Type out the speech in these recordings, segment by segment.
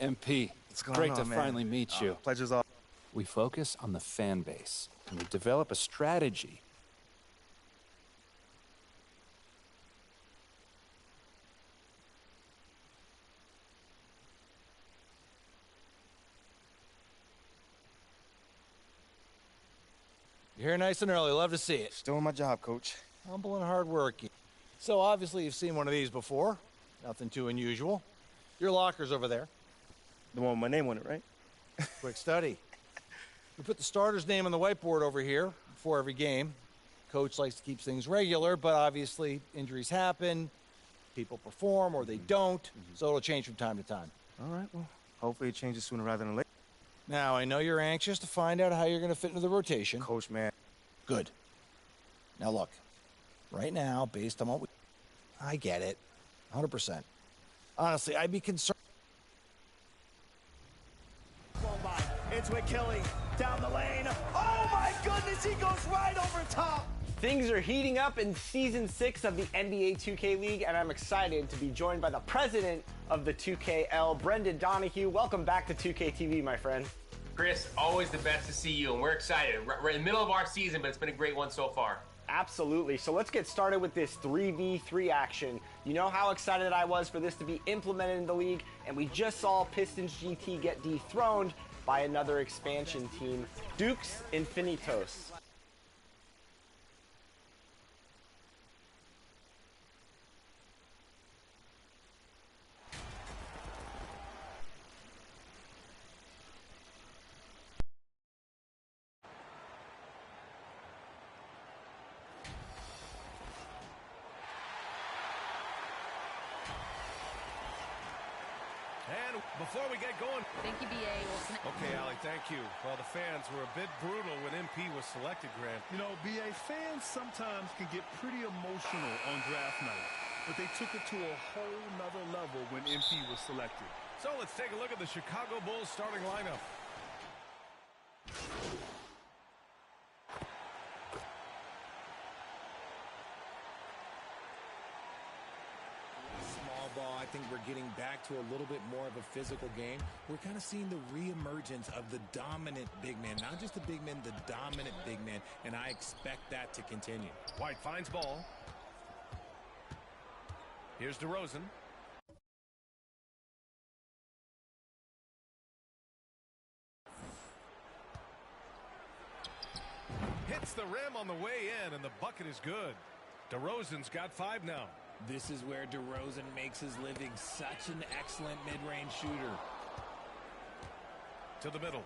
MP, What's going great on, to man? finally meet you. Pleasure's all. We focus on the fan base, and we develop a strategy. You're here nice and early. Love to see it. Just doing my job, Coach. Humble and hardworking. So obviously you've seen one of these before. Nothing too unusual. Your locker's over there. The one with my name on it, right? Quick study. We put the starter's name on the whiteboard over here before every game. Coach likes to keep things regular, but obviously injuries happen, people perform or they don't, so it'll change from time to time. All right, well, hopefully it changes sooner rather than later. Now, I know you're anxious to find out how you're going to fit into the rotation. Coach, man. Good. Now look, right now, based on what I get it, 100%. Honestly, I'd be concerned. It's McKilly down the lane. Oh my goodness, he goes right over top. Things are heating up in Season 6 of the NBA 2K League, and I'm excited to be joined by the president of the 2KL, Brendan Donahue. Welcome back to 2K TV, my friend. Chris, always the best to see you, and we're excited. We're in the middle of our season, but it's been a great one so far. Absolutely. So let's get started with this 3v3 action. You know how excited I was for this to be implemented in the league, and we just saw Pistons GT get dethroned by another expansion team, Dukes Infinitos. And before we get going... Thank you, BA. Okay, Allie, thank you. Well, the fans were a bit brutal when MP was selected, Grant. You know, BA, fans sometimes can get pretty emotional on draft night, but they took it to a whole nother level when MP was selected. So let's take a look at the Chicago Bulls starting lineup. I think we're getting back to a little bit more of a physical game. We're kind of seeing the reemergence of the dominant big man, not just the big man, the dominant big man, and I expect that to continue. White finds ball. Here's DeRozan. Hits the rim on the way in, and the bucket is good. DeRozan's got 5 now. This is where DeRozan makes his living, such an excellent mid-range shooter. To the middle.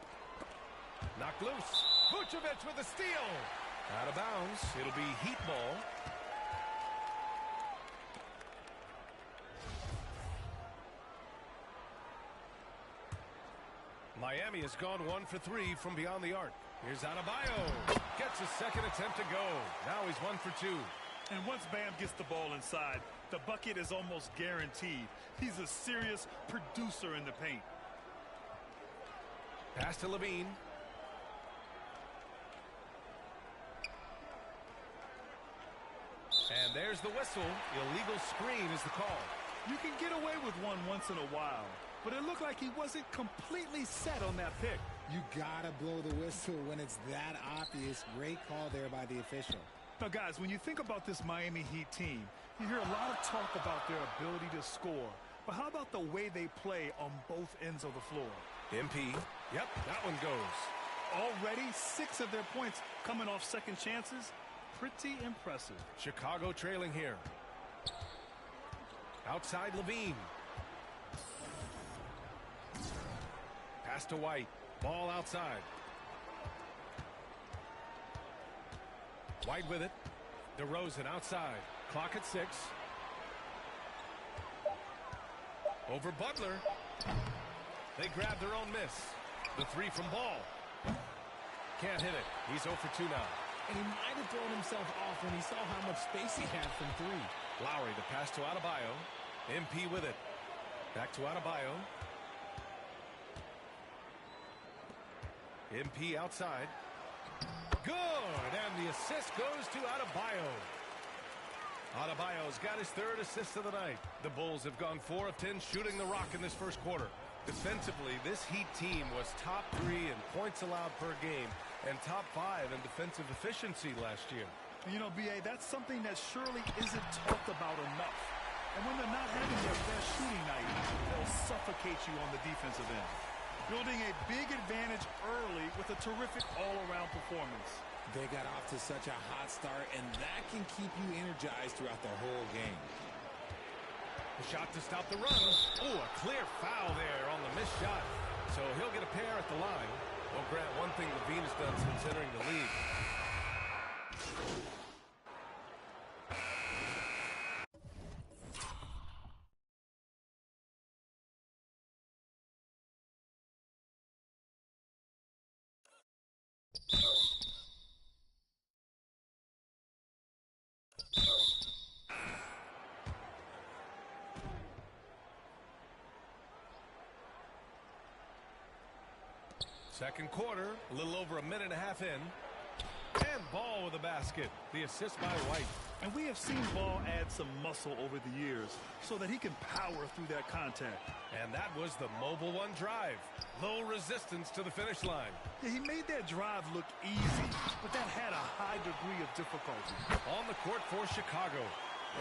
Knocked loose. Vucevic with a steal. Out of bounds. It'll be Heat ball. Miami has gone 1 for 3 from beyond the arc. Here's Adebayo. Gets his second attempt to go. Now he's 1 for 2. And once Bam gets the ball inside, the bucket is almost guaranteed. He's a serious producer in the paint. Pass to Levine. And there's the whistle. Illegal screen is the call. You can get away with one once in a while, but it looked like he wasn't completely set on that pick. You gotta blow the whistle when it's that obvious. Great call there by the official. Now, guys, when you think about this Miami Heat team, you hear a lot of talk about their ability to score. But how about the way they play on both ends of the floor? MP. Yep, that one goes. Already 6 of their points coming off second chances. Pretty impressive. Chicago trailing here. Outside Levine. Pass to White. Ball outside. White with it. DeRozan outside. Clock at 6. Over Butler. They grab their own miss. The 3 from Ball. Can't hit it. He's 0 for 2 now. And he might have thrown himself off when he saw how much space he had from 3. Lowry, the pass to Adebayo. MP with it. Back to Adebayo. MP outside. Good, and the assist goes to Adebayo. Adebayo's got his 3rd assist of the night. The Bulls have gone 4 of 10 shooting the rock in this first quarter. Defensively, this Heat team was top 3 in points allowed per game and top 5 in defensive efficiency last year. And you know, B.A., that's something that surely isn't talked about enough. And when they're not having their best shooting night, they'll suffocate you on the defensive end. Building a big advantage early with a terrific all-around performance. They got off to such a hot start, and that can keep you energized throughout the whole game. A shot to stop the run. Oh, a clear foul there on the missed shot. So he'll get a pair at the line. Well, Grant, one thing Levine has done since entering the league. Second quarter, a little over a minute and a half in. And Ball with a basket. The assist by White. And we have seen Ball add some muscle over the years so that he can power through that contact. And that was the mobile one drive. Low resistance to the finish line. Yeah, he made that drive look easy, but that had a high degree of difficulty. On the court for Chicago.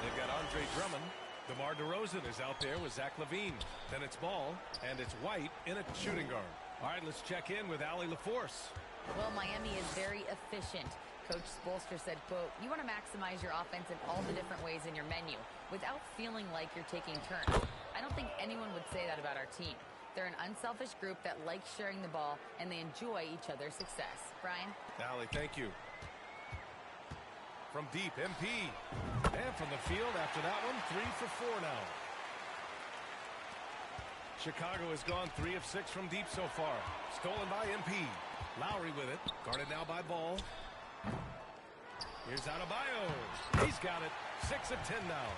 They've got Andre Drummond. DeMar DeRozan is out there with Zach LaVine. Then it's Ball, and it's White in a shooting guard. All right, let's check in with Allie LaForce. Well, Miami is very efficient. Coach Spoelstra said, quote, "You want to maximize your offense in all the different ways in your menu without feeling like you're taking turns." I don't think anyone would say that about our team. They're an unselfish group that likes sharing the ball, and they enjoy each other's success. Brian? Allie, thank you. From deep, MP. And from the field after that one, 3 for 4 now. Chicago has gone 3 of 6 from deep so far. Stolen by MP. Lowry with it. Guarded now by Ball. Here's Adebayo. He's got it. 6 of 10 now.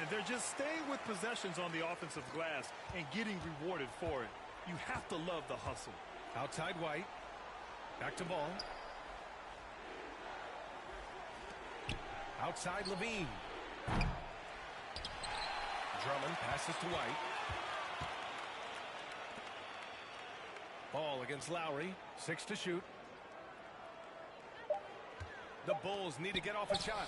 And they're just staying with possessions on the offensive glass and getting rewarded for it. You have to love the hustle. Outside White. Back to Ball. Outside Levine. Drummond passes to White. Ball against Lowry. 6 to shoot. The Bulls need to get off a shot.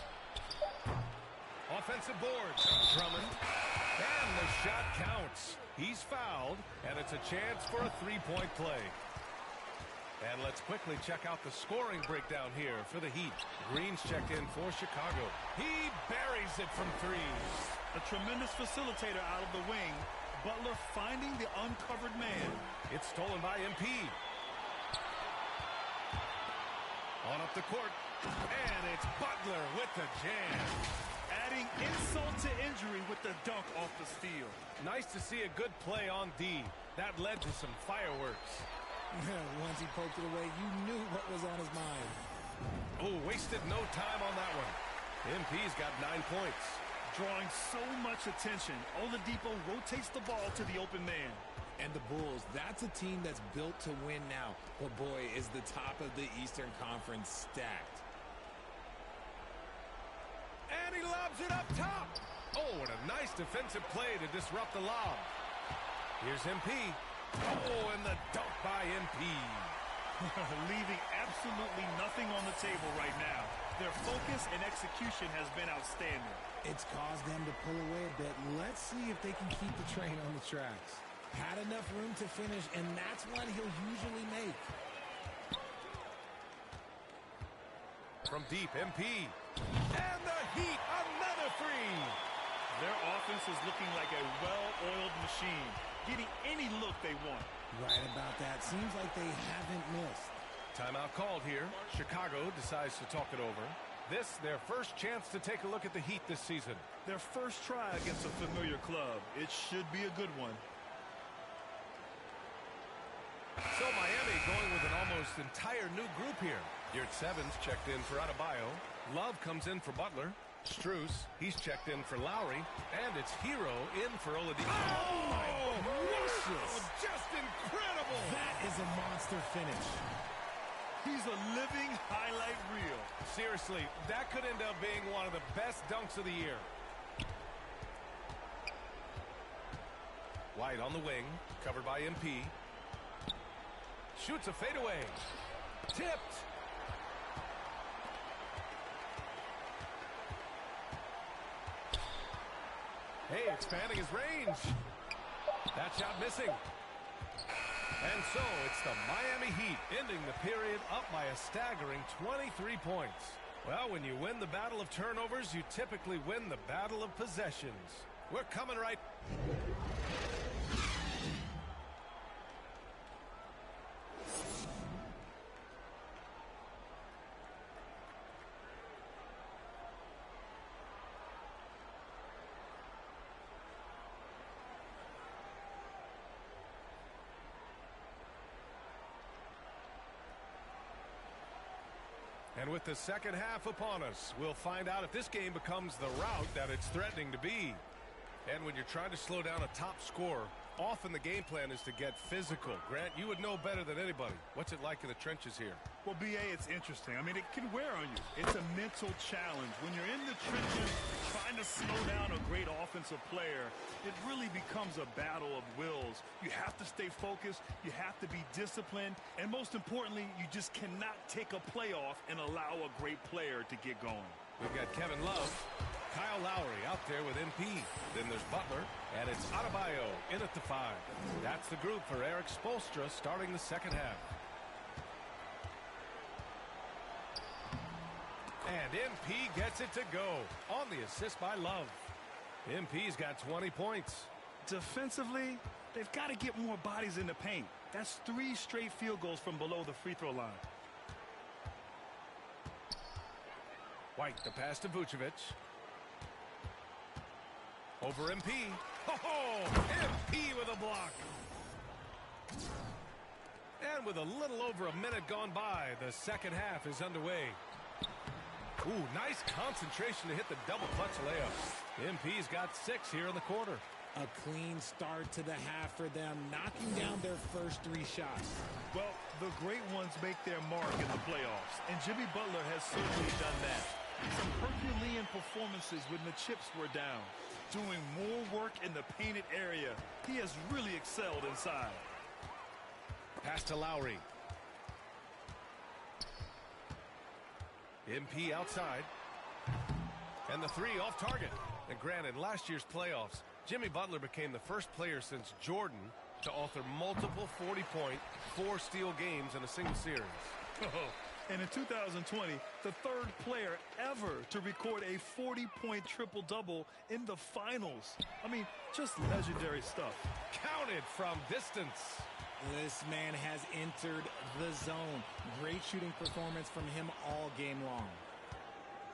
Offensive boards. Drummond. And the shot counts. He's fouled, and it's a chance for a three-point play. And let's quickly check out the scoring breakdown here for the Heat. Green's checked in for Chicago. He buries it from 3. A tremendous facilitator out of the wing. Butler finding the uncovered man. It's stolen by MP. On up the court. And it's Butler with the jam. Adding insult to injury with the dunk off the steal. Nice to see a good play on D. That led to some fireworks. Once he poked it away, you knew what was on his mind. Oh, wasted no time on that one. MP's got 9 points. Drawing so much attention, Oladipo rotates the ball to the open man. And the Bulls, that's a team that's built to win now. But boy, is the top of the Eastern Conference stacked. And he lobs it up top. Oh, and a nice defensive play to disrupt the lob. Here's MP. Oh, and the dunk by MP. Leaving absolutely nothing on the table right now. Their focus and execution has been outstanding. It's caused them to pull away a bit. Let's see if they can keep the train on the tracks. Had enough room to finish, and that's what he'll usually make. From deep, MP. And the Heat, another 3. Their offense is looking like a well-oiled machine, getting any look they want. Right about that. Seems like they haven't missed. Timeout called here. Chicago decides to talk it over. This, their first chance to take a look at the Heat this season. Their first try against a familiar club. It should be a good one. So Miami going with an almost entire new group here. Yurt Sevens checked in for Adebayo. Love comes in for Butler. Strus, he's checked in for Lowry. And it's Hero in for Oladipo. Oh, gracious. Just incredible. That is a monster finish. He's a living highlight reel. Seriously, that could end up being one of the best dunks of the year. White on the wing, covered by MP. Shoots a fadeaway. Tipped. Hey, expanding his range. That shot missing. And so it's the Miami Heat ending the period up by a staggering 23 points. Well, when you win the battle of turnovers, you typically win the battle of possessions. We're coming right... And with the second half upon us, we'll find out if this game becomes the rout that it's threatening to be. And when you're trying to slow down a top scorer, often the game plan is to get physical. Grant, you would know better than anybody. What's it like in the trenches here? Well, B.A., it's interesting. I mean, it can wear on you. It's a mental challenge. When you're in the trenches trying to slow down a great offensive player, it really becomes a battle of wills. You have to stay focused. You have to be disciplined. And most importantly, you just cannot take a play off and allow a great player to get going. We've got Kevin Love, Kyle Lowry out there with MP. Then there's Butler, and it's Adebayo in at the 5. That's the group for Eric Spoelstra starting the second half. And MP gets it to go on the assist by Love. MP's got 20 points. Defensively, they've got to get more bodies in the paint. That's 3 straight field goals from below the free throw line. White, the pass to Vucevic. Over MP. Oh, MP with a block. And with a little over a minute gone by, the second half is underway. Ooh, nice concentration to hit the double clutch layup. MP's got 6 here in the quarter. A clean start to the half for them, knocking down their first 3 shots. Well, the great ones make their mark in the playoffs, and Jimmy Butler has certainly done that. Some Herculean performances when the chips were down, doing more work in the painted area. He has really excelled inside. Pass to Lowry. MP outside. And the 3 off target. And granted, last year's playoffs, Jimmy Butler became the first player since Jordan to author multiple 40-point, 4-steal games in a single series. And in 2020, the 3rd player ever to record a 40-point triple-double in the finals. I mean, just legendary stuff. Counted from distance. This man has entered the zone. Great shooting performance from him all game long.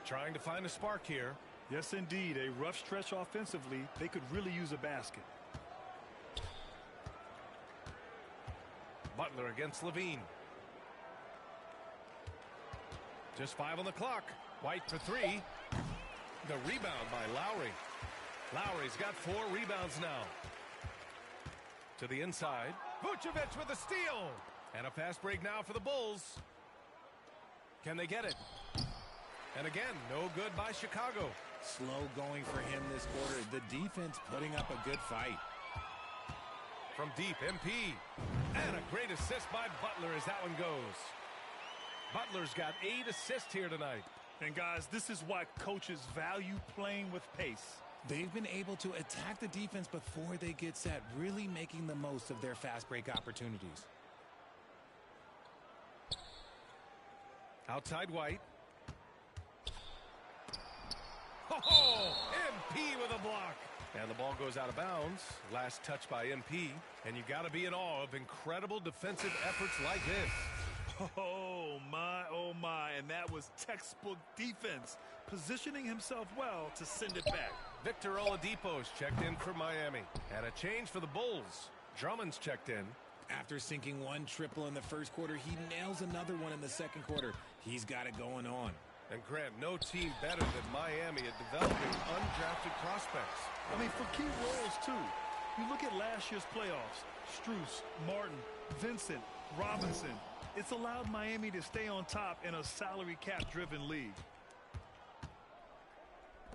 Trying to find a spark here. Yes, indeed. A rough stretch offensively. They could really use a basket. Butler against Levine. Just 5 on the clock. White for 3. The rebound by Lowry. Lowry's got 4 rebounds now. To the inside. Vucevic with a steal. And a fast break now for the Bulls. Can they get it? And again, no good by Chicago. Slow going for him this quarter. The defense putting up a good fight. From deep, MP. And a great assist by Butler as that one goes. Butler's got 8 assists here tonight. And guys, this is why coaches value playing with pace. They've been able to attack the defense before they get set, really making the most of their fast break opportunities. Outside White. Oh, MP with a block. And the ball goes out of bounds. Last touch by MP. And you got to be in awe of incredible defensive efforts like this. Oh, my. And that was textbook defense. Positioning himself well to send it back. Victor Oladipo's checked in for Miami. And a change for the Bulls. Drummond's checked in. After sinking 1 triple in the first quarter, he nails another one in the second quarter. He's got it going on. And Grant, no team better than Miami at developing undrafted prospects. I mean, for key roles, too. You look at last year's playoffs. Strus, Martin, Vincent, Robinson. It's allowed Miami to stay on top in a salary cap-driven league.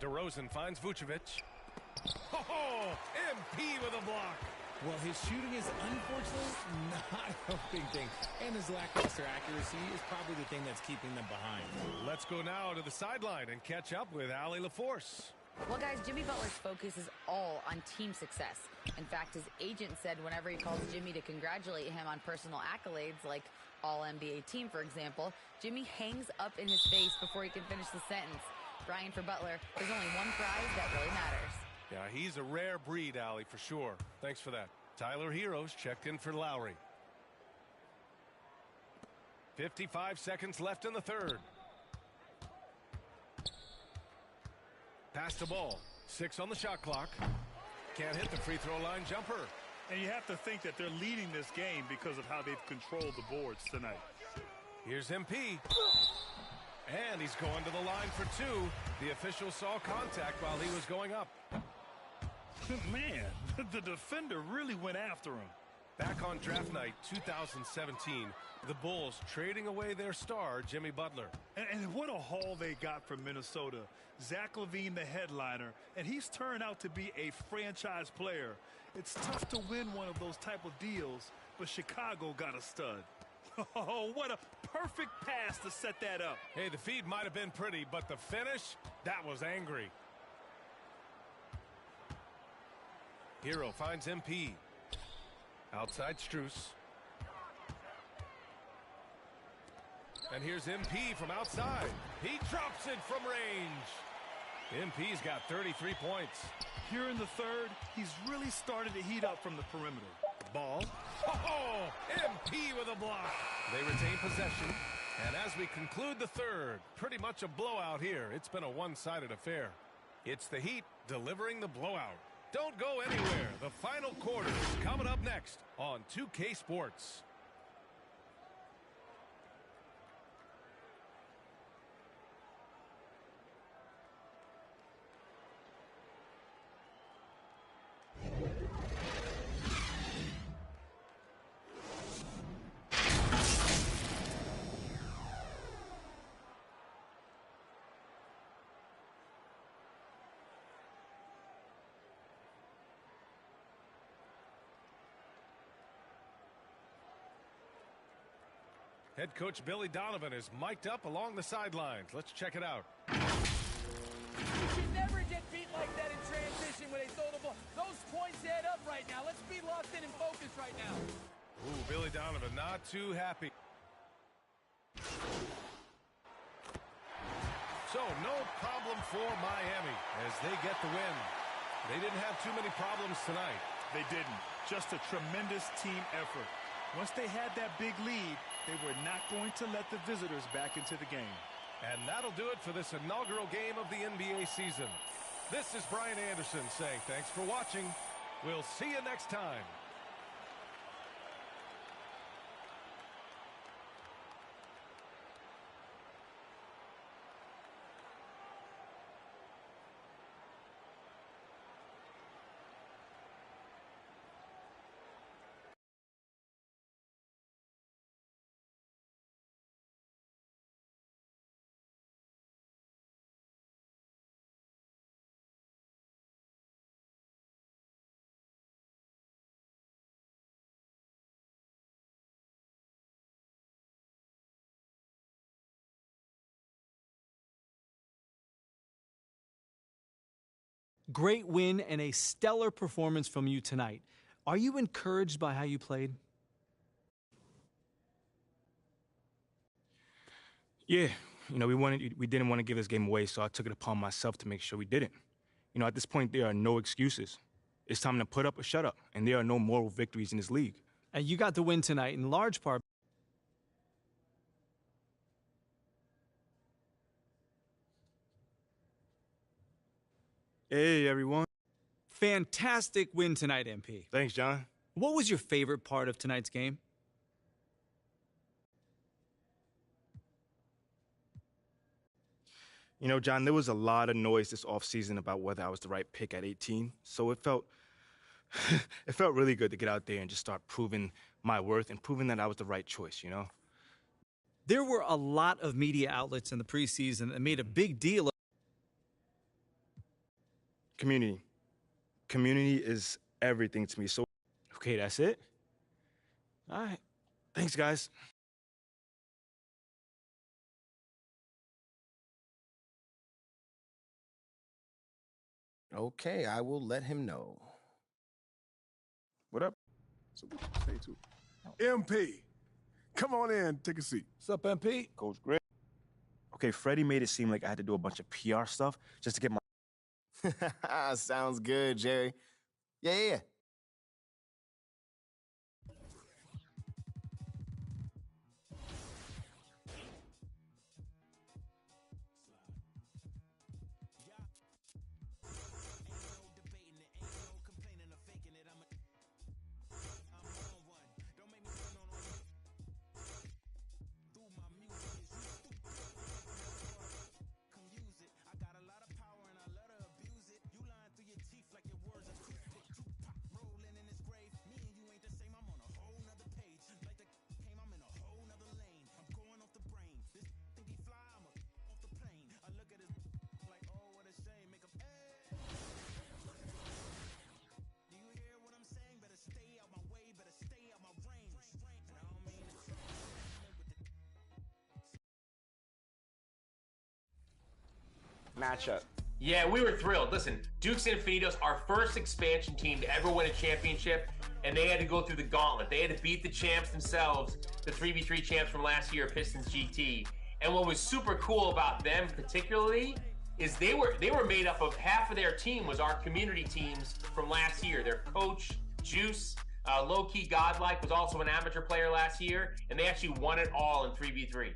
DeRozan finds Vucevic. Oh, MP with a block. Well, his shooting is unfortunately not a big thing, and his lackluster accuracy is probably the thing that's keeping them behind. Let's go now to the sideline and catch up with Allie LaForce. Well, guys, Jimmy Butler's focus is all on team success. In fact, his agent said whenever he calls Jimmy to congratulate him on personal accolades, like All-NBA team, for example, Jimmy hangs up in his face before he can finish the sentence. Brian, for Butler, there's only one prize that really matters. Yeah, he's a rare breed, Allie, for sure. Thanks for that. Tyler Heroes checked in for Lowry. 55 seconds left in the third. Pass the ball. 6 on the shot clock. Can't hit the free throw line jumper. And you have to think that they're leading this game because of how they've controlled the boards tonight. Here's MP. And he's going to the line for 2. The official saw contact while he was going up. Man, the defender really went after him. Back on draft night 2017, the Bulls trading away their star, Jimmy Butler. And what a haul they got from Minnesota. Zach LaVine, the headliner, and he's turned out to be a franchise player. It's tough to win one of those type of deals, but Chicago got a stud. Oh, what a perfect pass to set that up. Hey, the feed might have been pretty, but the finish, that was angry. Hero finds MP. Outside Strus. And here's MP from outside. He drops it from range. MP's got 33 points. Here in the third, he's really started to heat up from the perimeter. Ball. Oh, MP with a block. They retain possession. And as we conclude the third, pretty much a blowout here. It's been a one-sided affair. It's the Heat delivering the blowout. Don't go anywhere. The final quarter is coming up next on 2K Sports. Head coach Billy Donovan is mic'd up along the sidelines. Let's check it out. You should never get beat like that in transition when they throw the ball. Those points add up right now. Let's be locked in and focused right now. Ooh, Billy Donovan not too happy. So no problem for Miami as they get the win. They didn't have too many problems tonight. They didn't. Just a tremendous team effort. Once they had that big lead, they were not going to let the visitors back into the game. And that'll do it for this inaugural game of the NBA season. This is Brian Anderson saying thanks for watching. We'll see you next time. Great win and a stellar performance from you tonight. Are you encouraged by how you played? Yeah, we didn't want to give this game away, so I took it upon myself to make sure we didn't. At this point, there are no excuses. It's time to put up or shut up, and there are no moral victories in this league. And you got the win tonight in large part. Hey, everyone. Fantastic win tonight, MP. Thanks, John. What was your favorite part of tonight's game? John, there was a lot of noise this offseason about whether I was the right pick at 18, so it felt really good to get out there and just start proving my worth and proving that I was the right choice, There were a lot of media outlets in the preseason that made a big deal of Community is everything to me. So Okay, that's it? All right. Thanks, guys. Okay, I will let him know. What up? So what you say to MP, come on in, take a seat. What's up, MP? Coach Greg. Okay, Freddie made it seem like I had to do a bunch of PR stuff just to get my... Sounds good, Jerry. Yeah. Matchup. Yeah, we were thrilled. Listen, Dukes and Infinitos, our first expansion team to ever win a championship, and they had to go through the gauntlet. They had to beat the champs themselves, the 3v3 champs from last year, Pistons GT. And what was super cool about them particularly is they were made up of half of their team was our community teams from last year. Their coach, Juice, low-key Godlike, was also an amateur player last year, and they actually won it all in 3v3.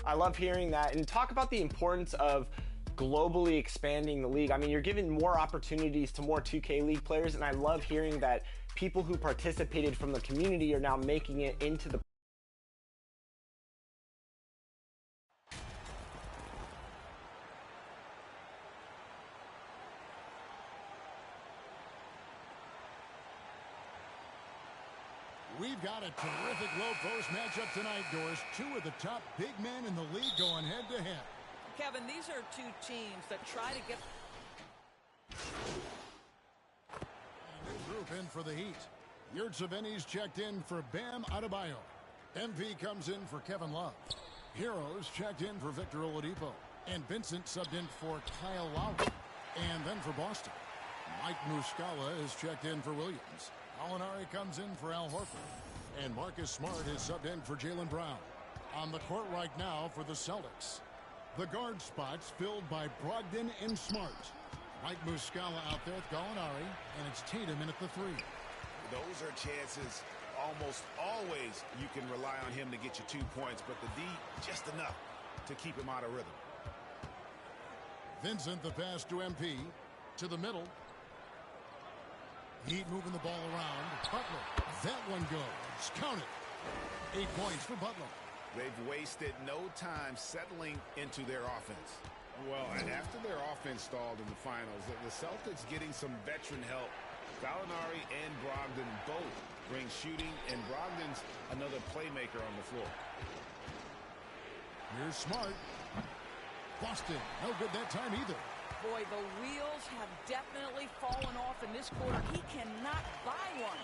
I love hearing that. And talk about the importance of globally expanding the league. I mean, you're giving more opportunities to more 2K League players, and I love hearing that people who participated from the community are now making it into the We've got a terrific low-post matchup tonight, Doris. Two of the top big men in the league going head-to-head. Kevin, these are two teams that try to get... New group in for the Heat. Yurtseveni's checked in for Bam Adebayo. MP comes in for Kevin Love. Heroes checked in for Victor Oladipo. And Vincent subbed in for Kyle Lowry. And then for Boston, Mike Muscala is checked in for Williams. Alinari comes in for Al Horford. And Marcus Smart is subbed in for Jaylen Brown. On the court right now for the Celtics, the guard spots filled by Brogdon and Smart. Mike Muscala out there with Gallinari, and it's Tatum in at the three. Those are chances almost always you can rely on him to get you 2 points, but the D just enough to keep him out of rhythm. Vincent, the pass to MP, to the middle. Heat moving the ball around. Butler, that one goes. Count it. 8 points for Butler. They've wasted no time settling into their offense. Well, and after their offense stalled in the finals, the Celtics getting some veteran help. Gallinari and Brogdon both bring shooting, and Brogdon's another playmaker on the floor. Here's Smart. Boston, no good that time either. Boy, the wheels have definitely fallen off in this quarter. He cannot buy one.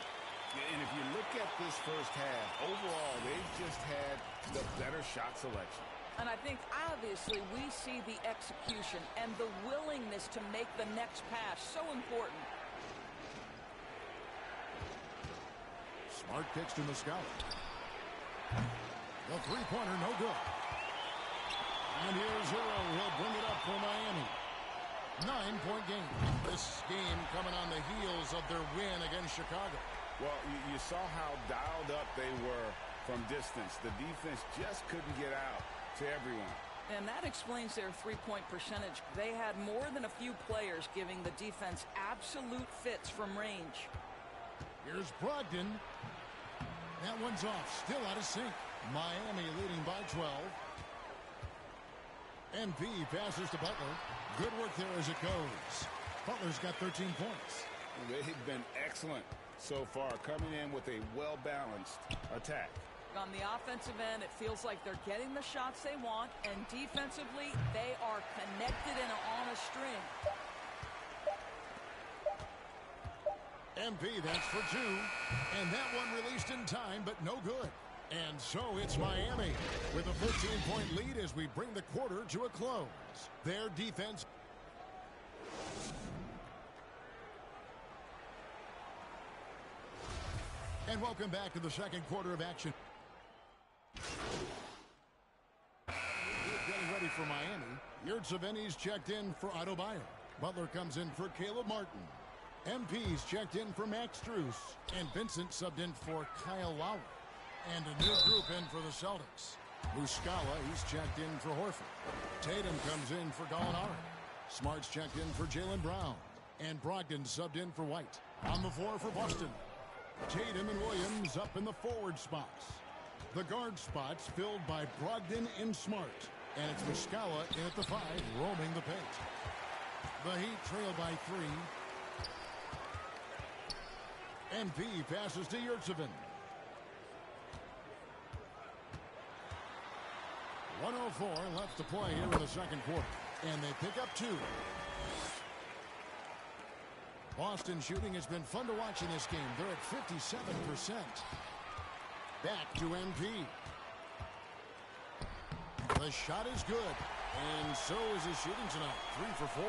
And if you look at this first half, overall, they've just had the better shot selection. And I think, obviously, we see the execution and the willingness to make the next pass so important. Smart kicks to Muscala. The three-pointer, no good. And here's Hero. He'll bring it up for Miami. 9-point game. This game coming on the heels of their win against Chicago. Well, you saw how dialed up they were from distance. The defense just couldn't get out to everyone. And that explains their three-point percentage. They had more than a few players giving the defense absolute fits from range. Here's Brogdon. That one's off. Still out of sync. Miami leading by 12. MP passes to Butler. Good work there as it goes. Butler's got 13 points. They've been excellent so far, coming in with a well-balanced attack. On the offensive end, it feels like they're getting the shots they want, and defensively, they are connected and on a string. MP, that's for two. And that one released in time, but no good. And so it's Miami with a 14-point lead as we bring the quarter to a close. Their defense. And welcome back to the second quarter of action. Getting ready for Miami. Yurtseveni's checked in for Otto Bayer. Butler comes in for Caleb Martin. MP's checked in for Max Strus. And Vincent subbed in for Kyle Lowry. And a new group in for the Celtics. Muscala, he's checked in for Horford. Tatum comes in for Gallinari. Smart's checked in for Jaylen Brown. And Brogdon subbed in for White. On the floor for Boston. Tatum and Williams up in the forward spots. The guard spots filled by Brogdon and Smart. And it's Muscala in at the 5, roaming the paint. The Heat trail by 3. MP passes to Yurtseven. 1:04 left to play here in the second quarter. And they pick up 2. Boston shooting has been fun to watch in this game. They're at 57%. Back to MP. The shot is good. And so is his shooting tonight. 3 for 4.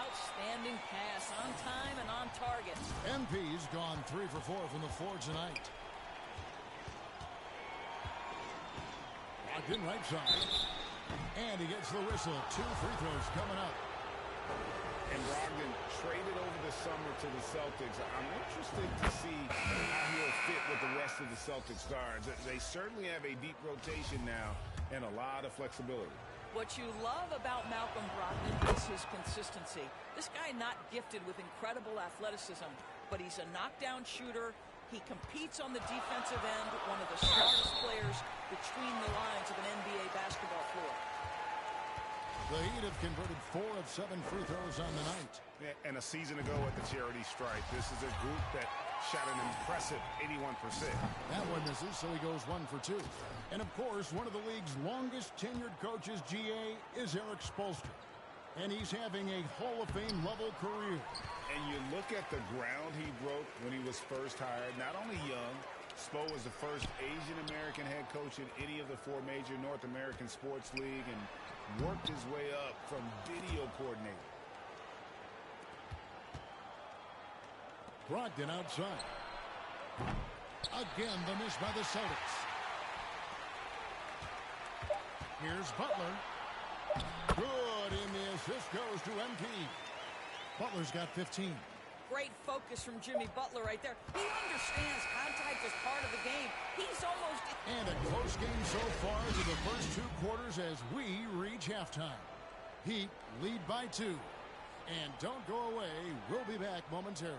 Outstanding pass on time and on target. MP's gone 3 for 4 from the floor tonight. Locked in right side. And he gets the whistle. 2 free throws coming up. And Brogdon traded over the summer to the Celtics. I'm interested to see how he'll fit with the rest of the Celtics guards. They certainly have a deep rotation now and a lot of flexibility. What you love about Malcolm Brogdon is his consistency. This guy not gifted with incredible athleticism, but he's a knockdown shooter. He competes on the defensive end, one of the smartest players between the lines of an NBA basketball floor. The Heat have converted 4 of 7 free throws on the night. And a season ago at the charity stripe, this is a group that shot an impressive 81%. That one misses, so he goes 1 for 2. And of course, one of the league's longest tenured coaches, GA, is Eric Spoelstra. And he's having a Hall of Fame level career. And you look at the ground he broke when he was first hired, not only young, Spo was the first Asian American head coach in any of the 4 major North American sports league and worked his way up from video coordinator. Brogdon outside. Again, the miss by the Celtics. Here's Butler. Good, and the assist goes to MP. Butler's got 15. Great focus from Jimmy Butler right there. He understands contact is part of the game. He's almost... And a close game so far to the first 2 quarters as we reach halftime. Heat lead by 2. And don't go away. We'll be back momentarily.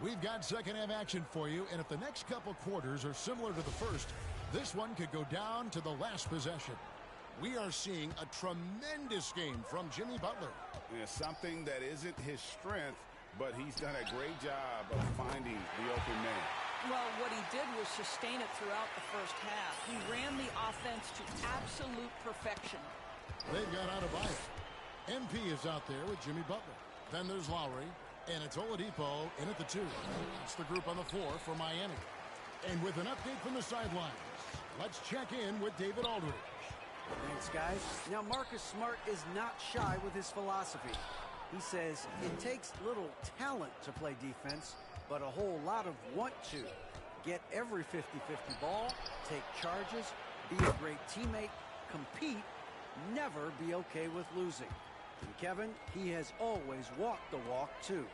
We've got second half action for you, and if the next couple quarters are similar to the first, this one could go down to the last possession. We are seeing a tremendous game from Jimmy Butler. Yeah, something that isn't his strength, but he's done a great job of finding the open man. Well, what he did was sustain it throughout the first half. He ran the offense to absolute perfection. They've got out of Bayer. MP is out there with Jimmy Butler. Then there's Lowry. And it's Oladipo in at the 2. It's the group on the floor for Miami. And with an update from the sidelines, let's check in with David Aldridge. Thanks, guys. Now, Marcus Smart is not shy with his philosophy. He says it takes little talent to play defense, but a whole lot of want to. Get every 50-50 ball, take charges, be a great teammate, compete, never be okay with losing. And Kevin, he has always walked the walk, too.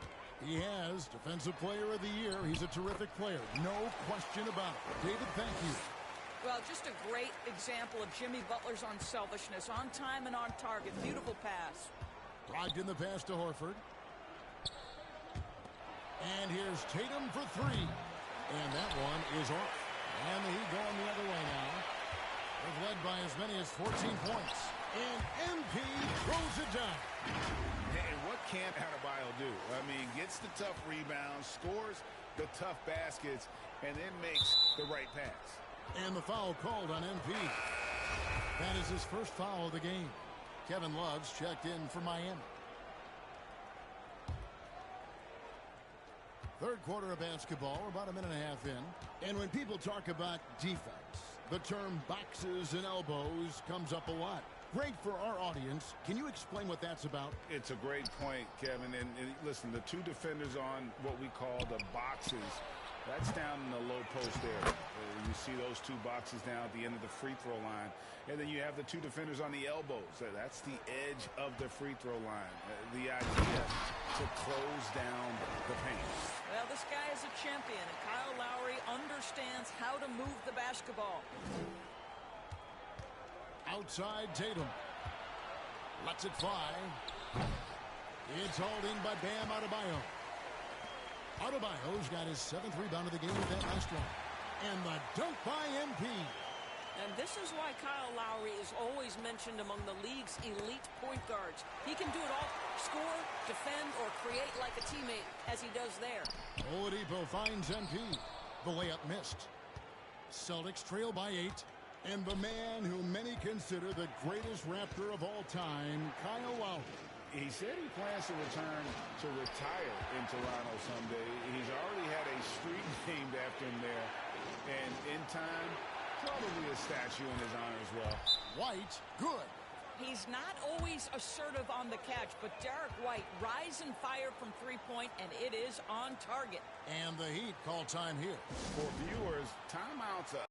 He has Defensive Player of the Year. He's a terrific player. No question about it. David, thank you. Well, just a great example of Jimmy Butler's unselfishness. On time and on target. Beautiful pass. Blocked in the pass to Horford. And here's Tatum for three. And that one is off. And the Heat going the other way now. They've led by as many as 14 points. And MP throws it down. And what can't Adebayo do? I mean, gets the tough rebounds, scores the tough baskets, and then makes the right pass. And the foul called on MP. That is his first foul of the game. Kevin Love's checked in for Miami. Third quarter of basketball, we're about a minute and a half in. And when people talk about defense, the term boxes and elbows comes up a lot. Great for our audience. Can you explain what that's about? It's a great point, Kevin. And listen, the two defenders on what we call the boxes, that's down in the low post area. You see those two boxes down at the end of the free throw line. And then you have the two defenders on the elbows. That's the edge of the free throw line. The idea to close down the paint. Well, this guy is a champion, and Kyle Lowry understands how to move the basketball. Outside Tatum. Lets it fly. It's hauled in by Bam Adebayo. Adebayo's got his 7th rebound of the game with that last one. And the dunk by MP. And this is why Kyle Lowry is always mentioned among the league's elite point guards. He can do it all. Score, defend, or create like a teammate, as he does there. Oladipo finds MP. The layup missed. Celtics trail by 8. And the man who many consider the greatest Raptor of all time, Kyle Lowry. He said he plans to return to retire in Toronto someday. He's already had a street named after him there. And in time, probably a statue in his honor as well. White, good. He's not always assertive on the catch, but Derek White rise and fire from three-point, and it is on target. And the Heat call time here. For viewers, timeouts up.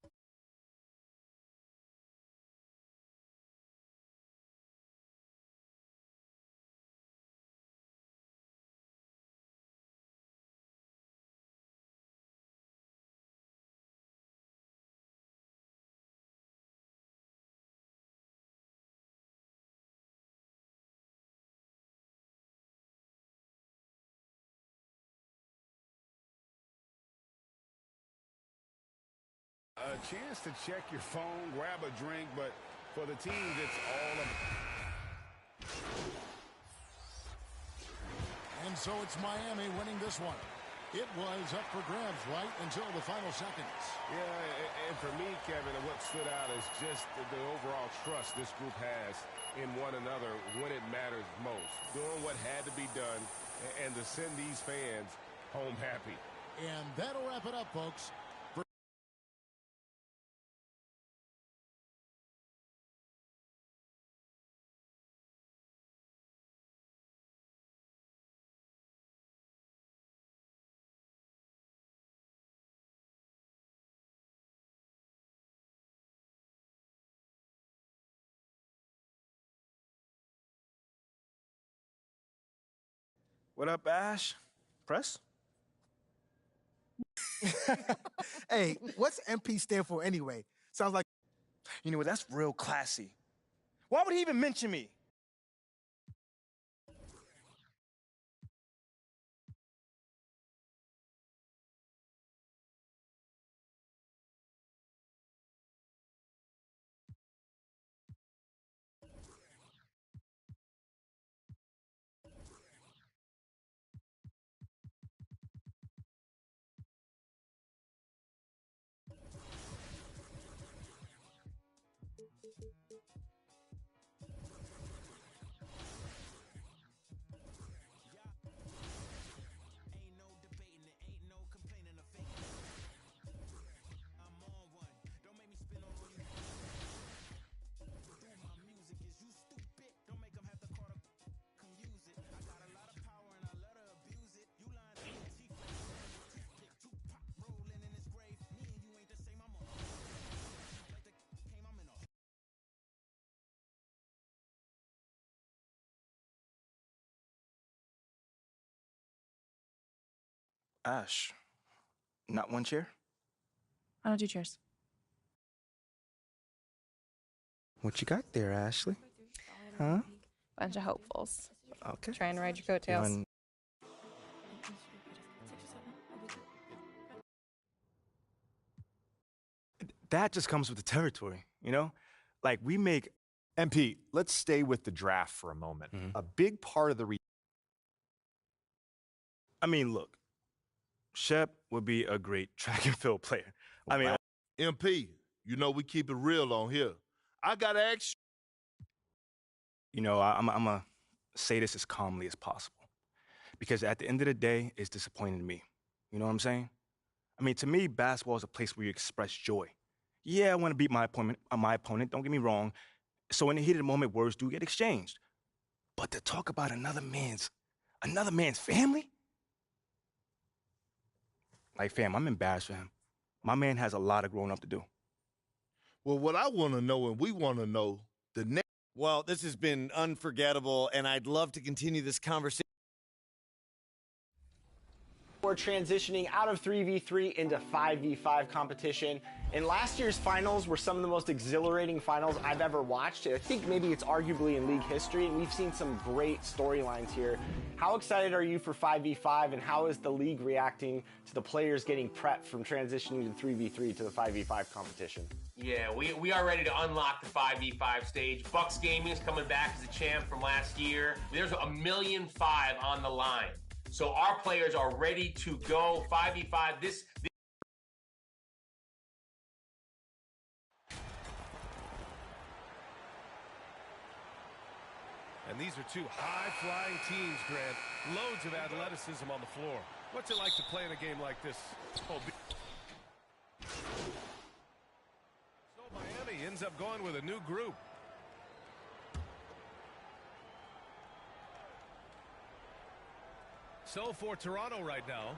A chance to check your phone, grab a drink, but for the teams, it's all about. And so it's Miami winning this one. It was up for grabs right until the final seconds. Yeah, and for me, Kevin, what stood out is just the overall trust this group has in one another when it matters most. Doing what had to be done and to send these fans home happy. And that'll wrap it up, folks. What up, Ash? Press? Hey, what's MP stand for anyway? Sounds like... You know what? That's real classy. Why would he even mention me? Ash, not one chair? I don't do chairs. What you got there, Ashley? Huh? Bunch of hopefuls. Okay. Trying to ride your coattails. That just comes with the territory, you know? Like, we make... MP, let's stay with the draft for a moment. A big part of the... I mean, look, Shep would be a great track and field player. I mean... MP, you know we keep it real on here. I got to ask you. You know, I'm going to say this as calmly as possible. Because at the end of the day, it's disappointing to me. You know what I'm saying? I mean, to me, basketball is a place where you express joy. Yeah, I want to beat my opponent, don't get me wrong. So in the heat of the moment, words do get exchanged. But to talk about another man's family? Like, fam, I'm embarrassed for him. My man has a lot of growing up to do. Well, what I want to know, and we want to know, the next... Well, this has been unforgettable, and I'd love to continue this conversation. We're transitioning out of 3v3 into 5v5 competition. And last year's finals were some of the most exhilarating finals I've ever watched. I think maybe it's arguably in league history, and we've seen some great storylines here. How excited are you for 5v5, and how is the league reacting to the players getting prepped from transitioning to 3v3 to the 5v5 competition? Yeah, we are ready to unlock the 5v5 stage. Bucks Gaming is coming back as a champ from last year. There's $1.5 million on the line. So our players are ready to go. 5v5. This And these are two high-flying teams, Grant. Loads of athleticism on the floor. What's it like to play in a game like this? So Miami ends up going with a new group. So for Toronto right now,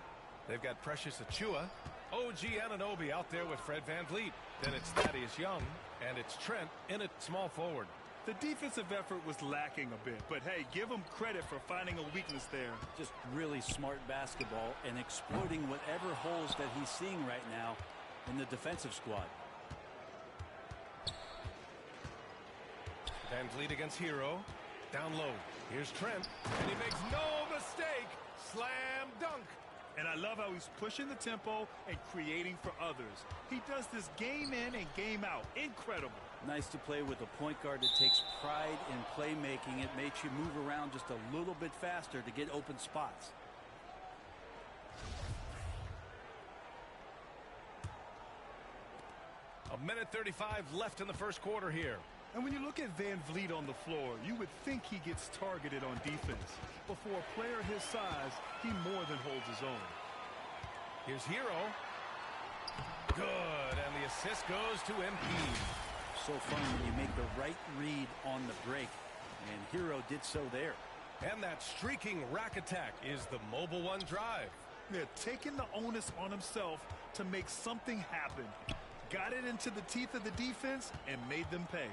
they've got Precious Achiuwa, OG Anunoby out there with Fred VanVleet. Then it's Thaddeus Young, and it's Trent in at small forward. The defensive effort was lacking a bit, but hey, give him credit for finding a weakness there. Just really smart basketball and exploiting whatever holes that he's seeing right now in the defensive squad. VanVleet against Hero. Down low. Here's Trent, and he makes no mistake. Slam dunk. And I love how he's pushing the tempo and creating for others. He does this game in and game out. Incredible. Nice to play with a point guard that takes pride in playmaking. It makes you move around just a little bit faster to get open spots. A minute 35 left in the first quarter here. And when you look at VanVleet on the floor, you would think he gets targeted on defense. But for a player his size, he more than holds his own. Here's Hero. Good, and the assist goes to MP. So fun when you make the right read on the break. And Hero did so there. And that streaking rack attack is the Mobile One drive. They're taking the onus on himself to make something happen. Got it into the teeth of the defense and made them pay.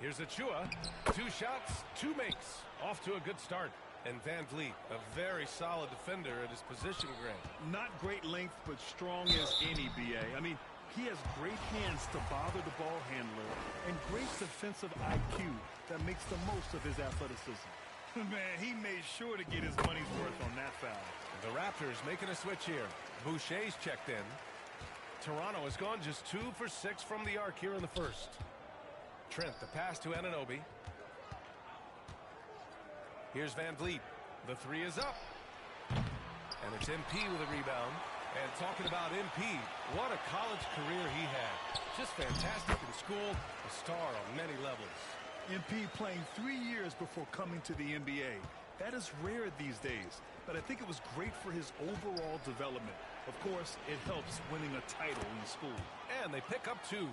Here's Achiuwa. 2 shots, 2 makes. Off to a good start. And VanVleet, a very solid defender at his position, Grant. Not great length, but strong as any, BA. I mean, he has great hands to bother the ball handler and great defensive IQ that makes the most of his athleticism. Man, he made sure to get his money's worth on that foul. The Raptors making a switch here. Boucher's checked in. Toronto has gone just 2 for 6 from the arc here in the first. Trent, the pass to Anunoby. Here's VanVleet. The 3 is up. And it's MP with a rebound. And talking about MP, what a college career he had. Just fantastic in school, a star on many levels. MP playing 3 years before coming to the NBA. That is rare these days, but I think it was great for his overall development. Of course, it helps winning a title in school. And they pick up 2.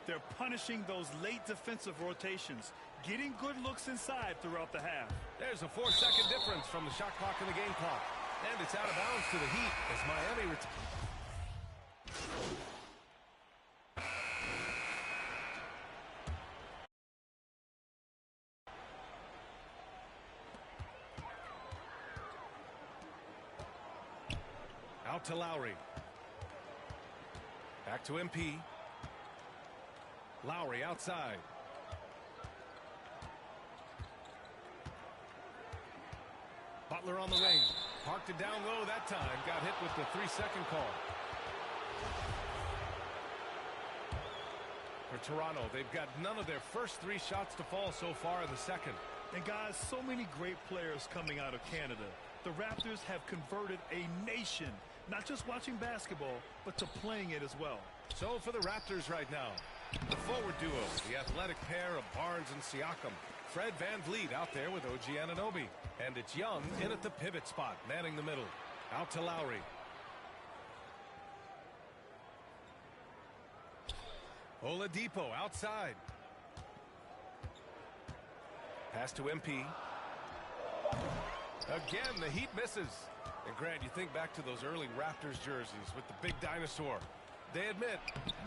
They're punishing those late defensive rotations, getting good looks inside throughout the half. There's a 4-second difference from the shot clock and the game clock. And it's out of bounds to the Heat as Miami Out to Lowry. Back to MP. Lowry outside. Butler on the wing. Parked it down low that time. Got hit with the 3-second call. For Toronto, they've got none of their first 3 shots to fall so far in the second. And guys, so many great players coming out of Canada. The Raptors have converted a nation, not just watching basketball, but to playing it as well. So for the Raptors right now, the forward duo, the athletic pair of Barnes and Siakam. Fred VanVleet out there with OG Anunoby. And it's Young in at the pivot spot, manning the middle. Out to Lowry. Oladipo outside. Pass to MP. Again, the Heat misses. And Grant, you think back to those early Raptors jerseys with the big dinosaur. They admit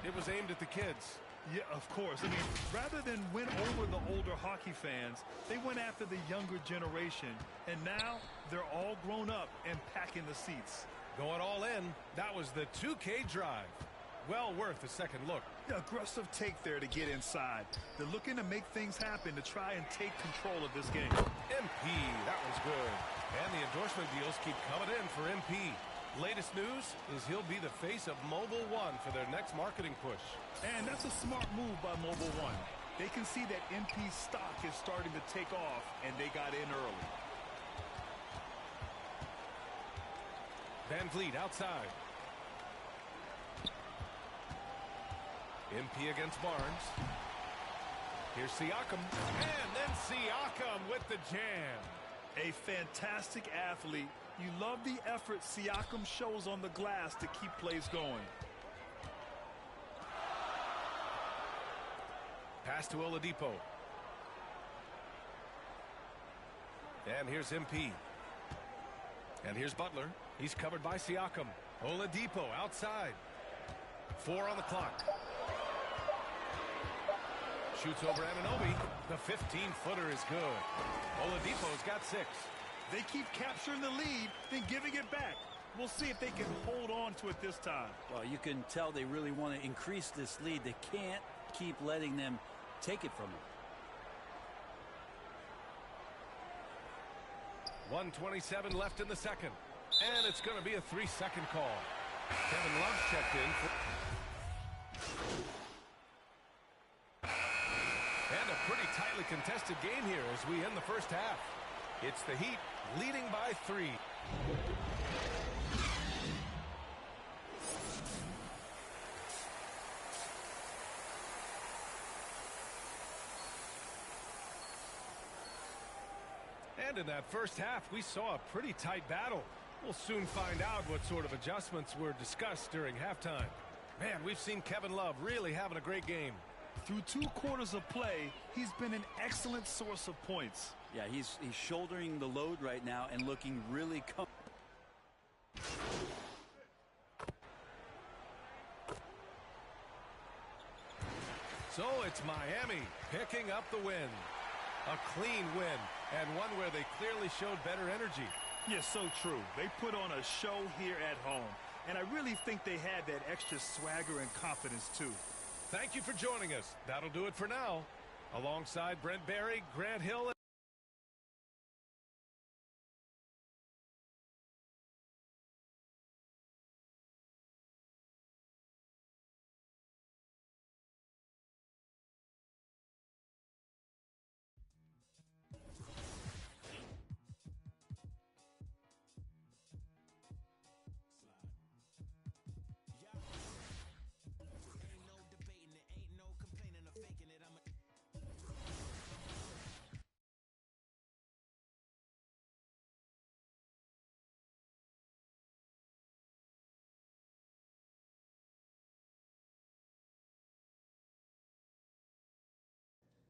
it was aimed at the kids. Yeah, of course. I mean, rather than win over the older hockey fans, they went after the younger generation. And now they're all grown up and packing the seats. Going all in, that was the 2K drive. Well worth a second look. Aggressive take there to get inside. They're looking to make things happen to try and take control of this game. MP, that was good. And the endorsement deals keep coming in for MP. Latest news is he'll be the face of Mobile One for their next marketing push. And that's a smart move by Mobile One. They can see that MP's stock is starting to take off, and they got in early. VanVleet outside. MP against Barnes. Here's Siakam. And then Siakam with the jam. A fantastic athlete. You love the effort Siakam shows on the glass to keep plays going. Pass to Oladipo. And here's MP. And here's Butler. He's covered by Siakam. Oladipo outside. 4 on the clock. Shoots over Anunoby. The 15-footer is good. Oladipo's got 6. They keep capturing the lead, then giving it back. We'll see if they can hold on to it this time. Well, you can tell they really want to increase this lead. They can't keep letting them take it from them. 1:27 left in the second. And it's going to be a 3-second call. Kevin Love checked in. And a pretty tightly contested game here as we end the first half. It's the Heat leading by 3. And in that first half, we saw a pretty tight battle. We'll soon find out what sort of adjustments were discussed during halftime. Man, we've seen Kevin Love really having a great game. Through 2 quarters of play, he's been an excellent source of points. Yeah, he's shouldering the load right now and looking really So it's Miami picking up the win. A clean win, and one where they clearly showed better energy. Yes, so true. They put on a show here at home, and I really think they had that extra swagger and confidence, too. Thank you for joining us. That'll do it for now. Alongside Brent Barry, Grant Hill,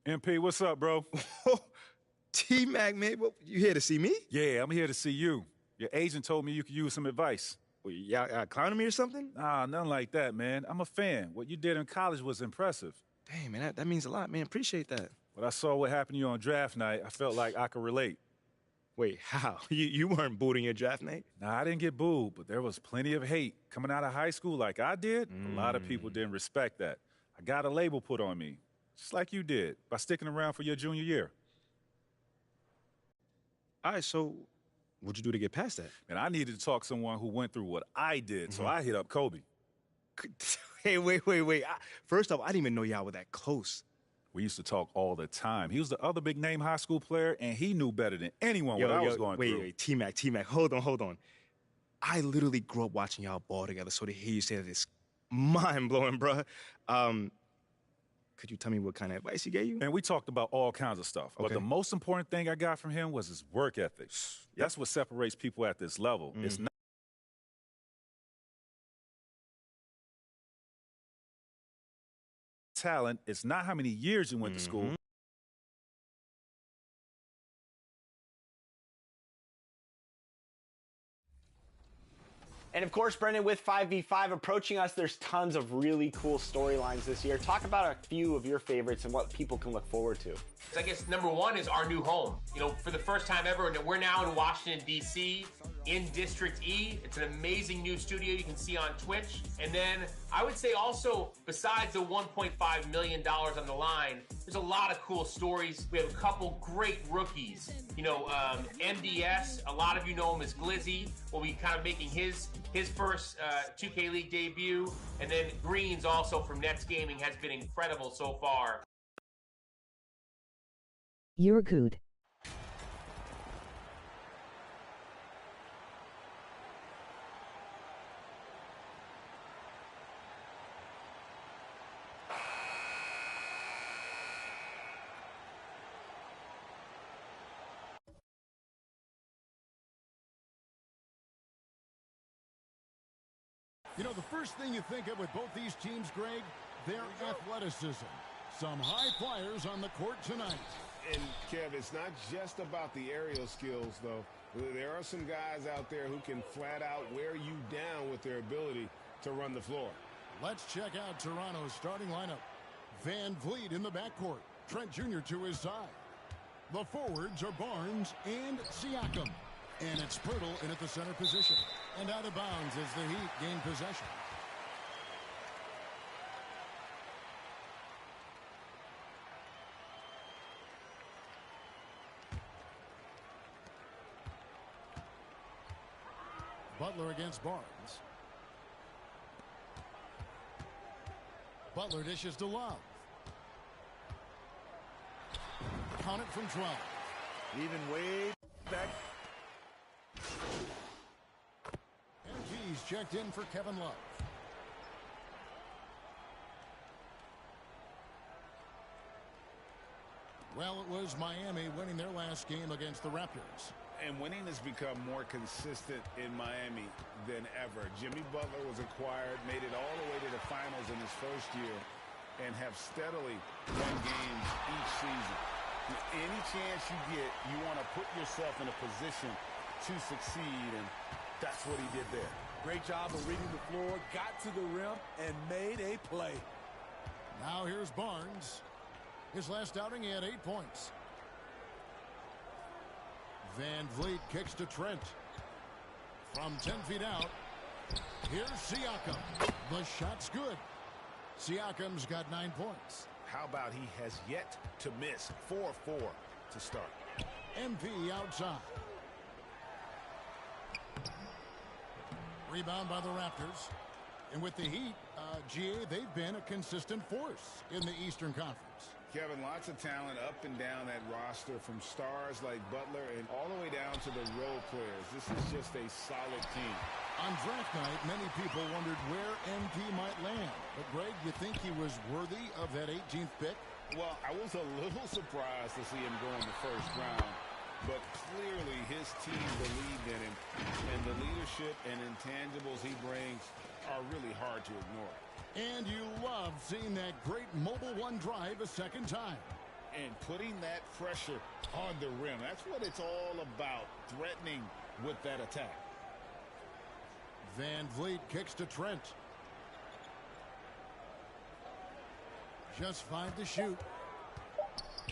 MP, what's up, bro? T-Mac, man, you here to see me? Yeah, I'm here to see you. Your agent told me you could use some advice. Well, y'all clowning me or something? Nah, nothing like that, man. I'm a fan. What you did in college was impressive. Dang, man, that means a lot, man. Appreciate that. When I saw what happened to you on draft night, I felt like I could relate. Wait, how? You weren't booed in your draft, Nate? Nah, I didn't get booed, but there was plenty of hate coming out of high school like I did. A lot of people didn't respect that. I got a label put on me, just like you did, by sticking around for your junior year. All right, so what'd you do to get past that? And I needed to talk to someone who went through what I did, so I hit up Kobe. Hey, wait. First off, I didn't even know y'all were that close. We used to talk all the time. He was the other big-name high school player, and he knew better than anyone what I was going through. Wait, T-Mac, hold on. I literally grew up watching y'all ball together, so to hear you say that is mind-blowing, bruh. Could you tell me what kind of advice he gave you? And we talked about all kinds of stuff. Okay. But the most important thing I got from him was his work ethic. That's what separates people at this level. It's not talent. It's not how many years you went to school. And of course, Brendan, with 5v5 approaching us, there's tons of really cool storylines this year. Talk about a few of your favorites and what people can look forward to. I guess number one is our new home. You know, for the first time ever, we're now in Washington, D.C., in District E. It's an amazing new studio you can see on Twitch. And then I would say also, besides the $1.5 million on the line, there's a lot of cool stories. We have a couple great rookies. You know, MDS, a lot of you know him as Glizzy, will be kind of making his first 2K League debut. And then Greens, also from Nets Gaming, has been incredible so far. You're good. You know, the first thing you think of with both these teams, Greg, their athleticism. Some high flyers on the court tonight. And, Kev, it's not just about the aerial skills, though. There are some guys out there who can flat out wear you down with their ability to run the floor. Let's check out Toronto's starting lineup. Van Vliet in the backcourt. Trent Jr. to his side. The forwards are Barnes and Siakam. And it's Pirtle in at the center position. And out of bounds as the Heat gain possession. Butler against Barnes. Butler dishes to Love. Count it from 12. Even way back. MP's checked in for Kevin Love. Well, it was Miami winning their last game against the Raptors. And winning has become more consistent in Miami than ever. Jimmy Butler was acquired, made it all the way to the finals in his first year, and have steadily won games each season. Any chance you get, you want to put yourself in a position to succeed, and that's what he did there. Great job of reading the floor, got to the rim, and made a play. Now here's Barnes. His last outing, he had 8 points. Van Vliet kicks to Trent. From 10 feet out, here's Siakam. The shot's good. Siakam's got 9 points. How about he has yet to miss? 4-4 to start. MP outside. Rebound by the Raptors. And with the Heat, GA, they've been a consistent force in the Eastern Conference. Kevin, lots of talent up and down that roster, from stars like Butler and all the way down to the role players. This is just a solid team. On draft night, many people wondered where MP might land. But, Greg, you think he was worthy of that 18th pick? Well, I was a little surprised to see him go in the first round. But clearly his team believed in him. And the leadership and intangibles he brings are really hard to ignore. And you love seeing that great mobile one drive a second time. And putting that pressure on the rim. That's what it's all about, threatening with that attack. Van Vliet kicks to Trent. Just 5 to shoot.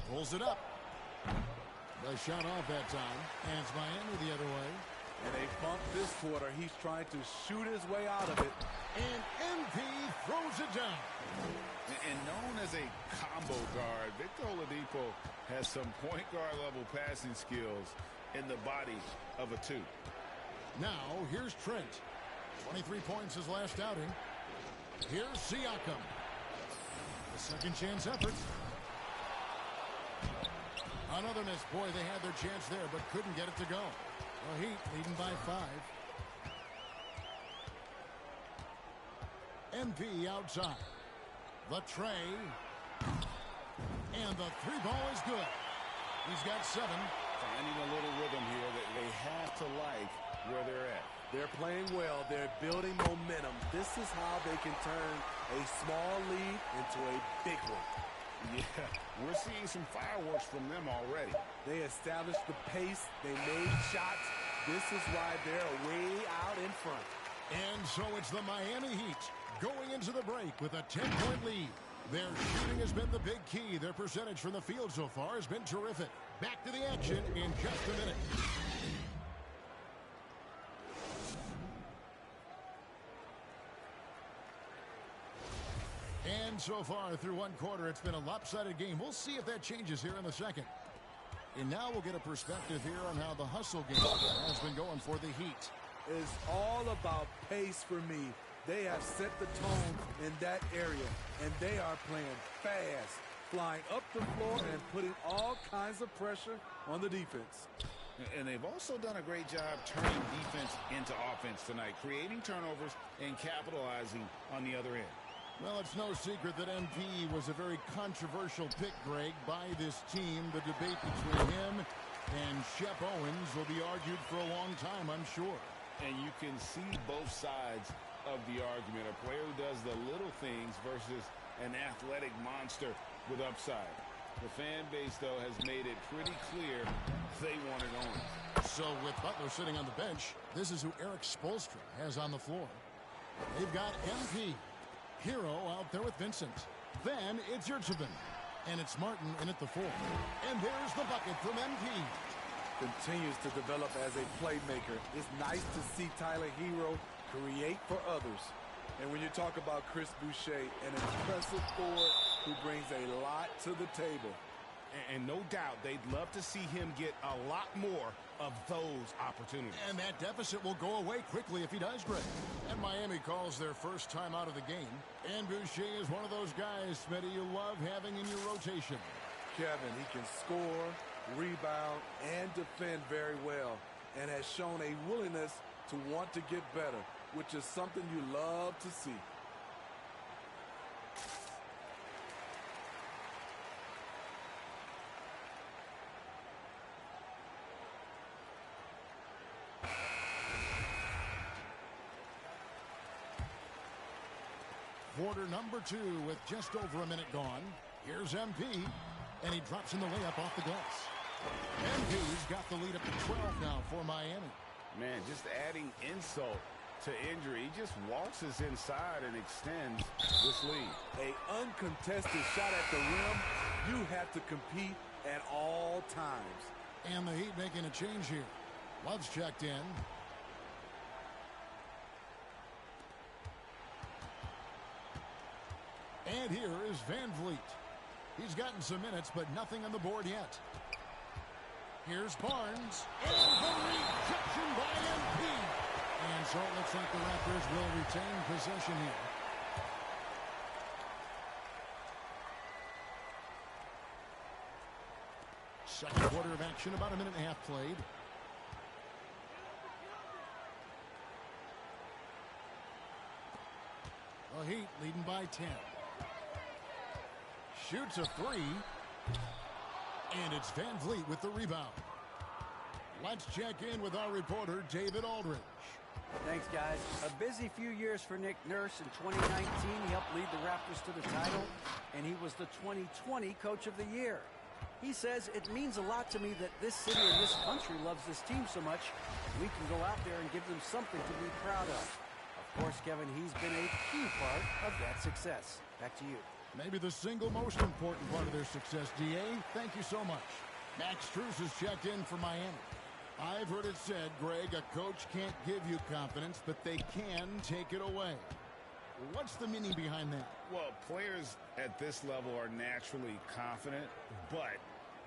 Pulls it up. The shot off that time, and it's Miami the other way. And they bumped this quarter. He's trying to shoot his way out of it. And MP throws it down. And known as a combo guard, Victor Oladipo has some point guard level passing skills in the body of a two. Now, here's Trent. 23 points his last outing. Here's Siakam. A second chance effort. Another miss. Boy, they had their chance there, but couldn't get it to go. The Heat leading by 5. MP outside. The tray. And the three ball is good. He's got 7. Finding a little rhythm here that they have to like where they're at. They're playing well. They're building momentum. This is how they can turn a small lead into a big one. Yeah, we're seeing some fireworks from them already. They established the pace. They made shots. This is why they're way out in front. And so it's the Miami Heat going into the break with a 10-point lead. Their shooting has been the big key. Their percentage from the field so far has been terrific. Back to the action in just a minute. And so far through one quarter, it's been a lopsided game. We'll see if that changes here in the second. And now we'll get a perspective here on how the hustle game has been going for the Heat. It's all about pace for me. They have set the tone in that area, and they are playing fast, flying up the floor and putting all kinds of pressure on the defense. And they've also done a great job turning defense into offense tonight, creating turnovers and capitalizing on the other end. Well, it's no secret that MP was a very controversial pick, Greg, by this team. The debate between him and Shep Owens will be argued for a long time, I'm sure. And you can see both sides of the argument. A player who does the little things versus an athletic monster with upside. The fan base, though, has made it pretty clear they wanted Owens. So with Butler sitting on the bench, this is who Eric Spoelstra has on the floor. They've got MP. Hero out there with Vincent. Then it's Yurtsevin. And it's Martin in at the 4. And there's the bucket from MP. Continues to develop as a playmaker. It's nice to see Tyler Hero create for others. And when you talk about Chris Boucher, an impressive forward who brings a lot to the table. And no doubt they'd love to see him get a lot more of those opportunities. And that deficit will go away quickly if he does, Greg. And Miami calls their first time out of the game. And Boucher is one of those guys, Smitty, you love having in your rotation. Kevin, he can score, rebound, and defend very well. And has shown a willingness to want to get better, which is something you love to see. Quarter number 2 with just over a minute gone. Here's MP, and he drops in the layup off the glass. MP's got the lead up to 12 now for Miami. Man, just adding insult to injury. He just waltzes inside and extends this lead. A uncontested shot at the rim, you have to compete at all times. And the Heat making a change here. Love's checked in. And here is Van Vliet. He's gotten some minutes, but nothing on the board yet. Here's Barnes. And the rejection by MP. And so it looks like the Raptors will retain possession here. Second quarter of action, about a minute and a half played. The Heat leading by 10. Shoots a 3. And it's Van Vliet with the rebound. Let's check in with our reporter, David Aldridge. Thanks, guys. A busy few years for Nick Nurse. In 2019, he helped lead the Raptors to the title, and he was the 2020 Coach of the Year. He says, it means a lot to me that this city and this country loves this team so much, and we can go out there and give them something to be proud of. Of course, Kevin, he's been a key part of that success. Back to you. Maybe the single most important part of their success, D.A. Thank you so much. Max Strus is checked in for Miami. I've heard it said, Greg, a coach can't give you confidence, but they can take it away. What's the meaning behind that? Well, players at this level are naturally confident, but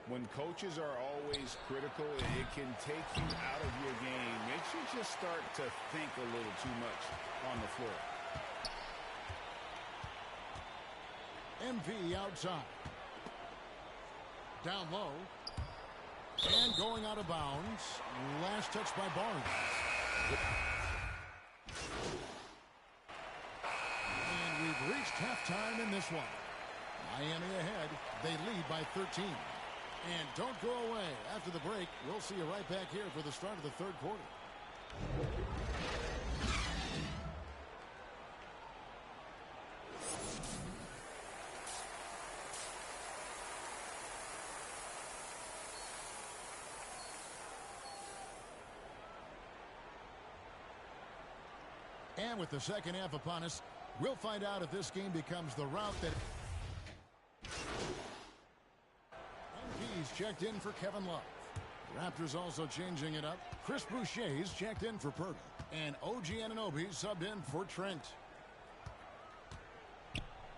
when coaches are always critical, it can take you out of your game. Makes you just start to think a little too much on the floor. MP outside. Down low. And going out of bounds. Last touch by Barnes. And we've reached halftime in this one. Miami ahead. They lead by 13. And don't go away. After the break, we'll see you right back here for the start of the third quarter. And with the second half upon us, we'll find out if this game becomes the route that... MP's checked in for Kevin Love. Raptors also changing it up. Chris Boucher's checked in for Purdy. And OG Anunoby subbed in for Trent.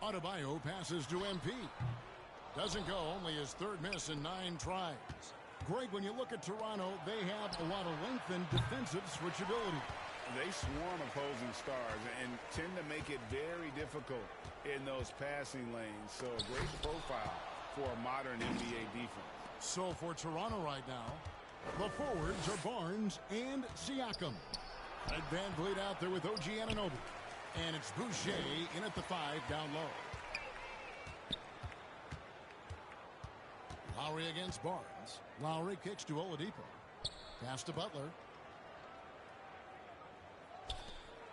Adebayo passes to MP. Doesn't go, only his third miss in 9 tries. Greg, when you look at Toronto, they have a lot of length and defensive switchability. They swarm opposing stars and tend to make it very difficult in those passing lanes. So a great profile for a modern NBA defense. So for Toronto right now, the forwards are Barnes and Siakam. Ed Van Vliet out there with OG Anunoby. And it's Boucher in at the 5 down low. Lowry against Barnes. Lowry kicks to Oladipo. Pass to Butler.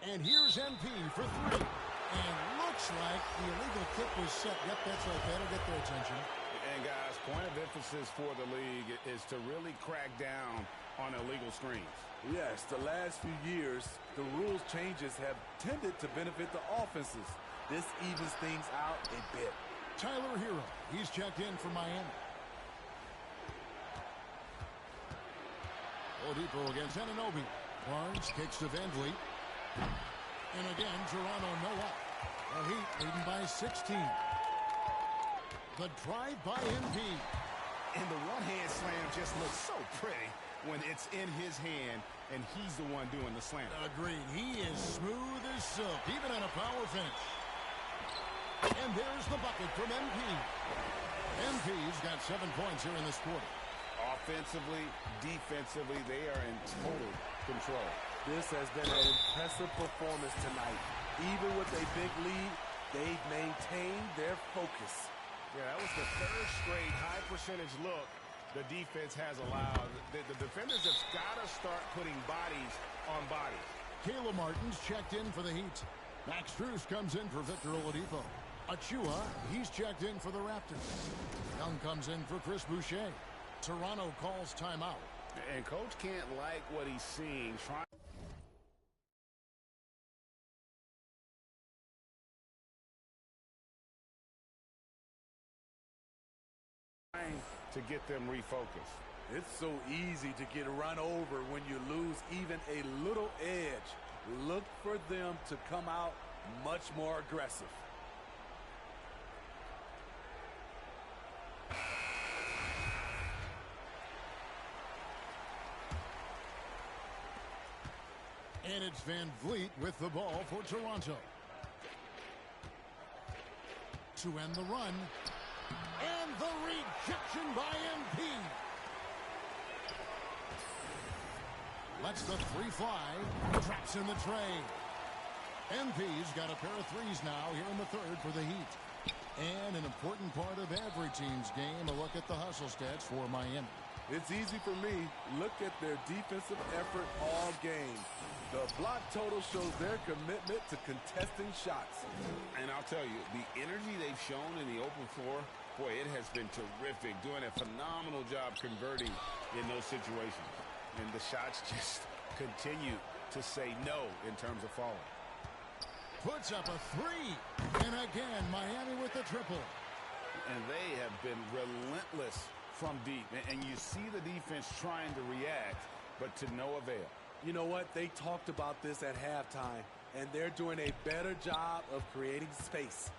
And here's MP for 3. And looks like the illegal kick was set. Yep, that's right. That'll get their attention. And guys, point of emphasis for the league is to really crack down on illegal screens. Yes, the last few years, the rules changes have tended to benefit the offenses. This evens things out a bit. Tyler Hero, he's checked in for Miami. Oladipo against Anunoby. Barnes kicks to Van Vliet. And again, Toronto no up. The Heat leading by 16. The drive by MP. And the one-hand slam just looks so pretty when it's in his hand and he's the one doing the slam. Agreed. He is smooth as silk, even on a power finish. And there's the bucket from MP. MP's got 7 points here in this quarter. Offensively, defensively, they are in total control. This has been an impressive performance tonight. Even with a big lead, they've maintained their focus. Yeah, that was the 3rd straight high percentage look the defense has allowed. The defenders have got to start putting bodies on bodies. Caleb Martin's checked in for the Heat. Max Strus comes in for Victor Oladipo. Achua, he's checked in for the Raptors. Young comes in for Chris Boucher. Toronto calls timeout. And coach can't like what he's seeing. Trying to get them refocused. It's so easy to get run over when you lose even a little edge. Look for them to come out much more aggressive. And it's Van Vliet with the ball for Toronto. To end the run. And the rejection by MP. Lets the 3 fly. Traps in the tray. MP's got a pair of 3s now here in the 3rd for the Heat. And an important part of every team's game, a look at the hustle stats for Miami. It's easy for me. Look at their defensive effort all game. The block total shows their commitment to contesting shots. And I'll tell you, the energy they've shown in the open floor, boy, it has been terrific. Doing a phenomenal job converting in those situations. And the shots just continue to say no in terms of falling. Puts up a 3. And again, Miami with the triple. And they have been relentless from deep, and you see the defense trying to react, but to no avail. You know what? They talked about this at halftime, and they're doing a better job of creating space.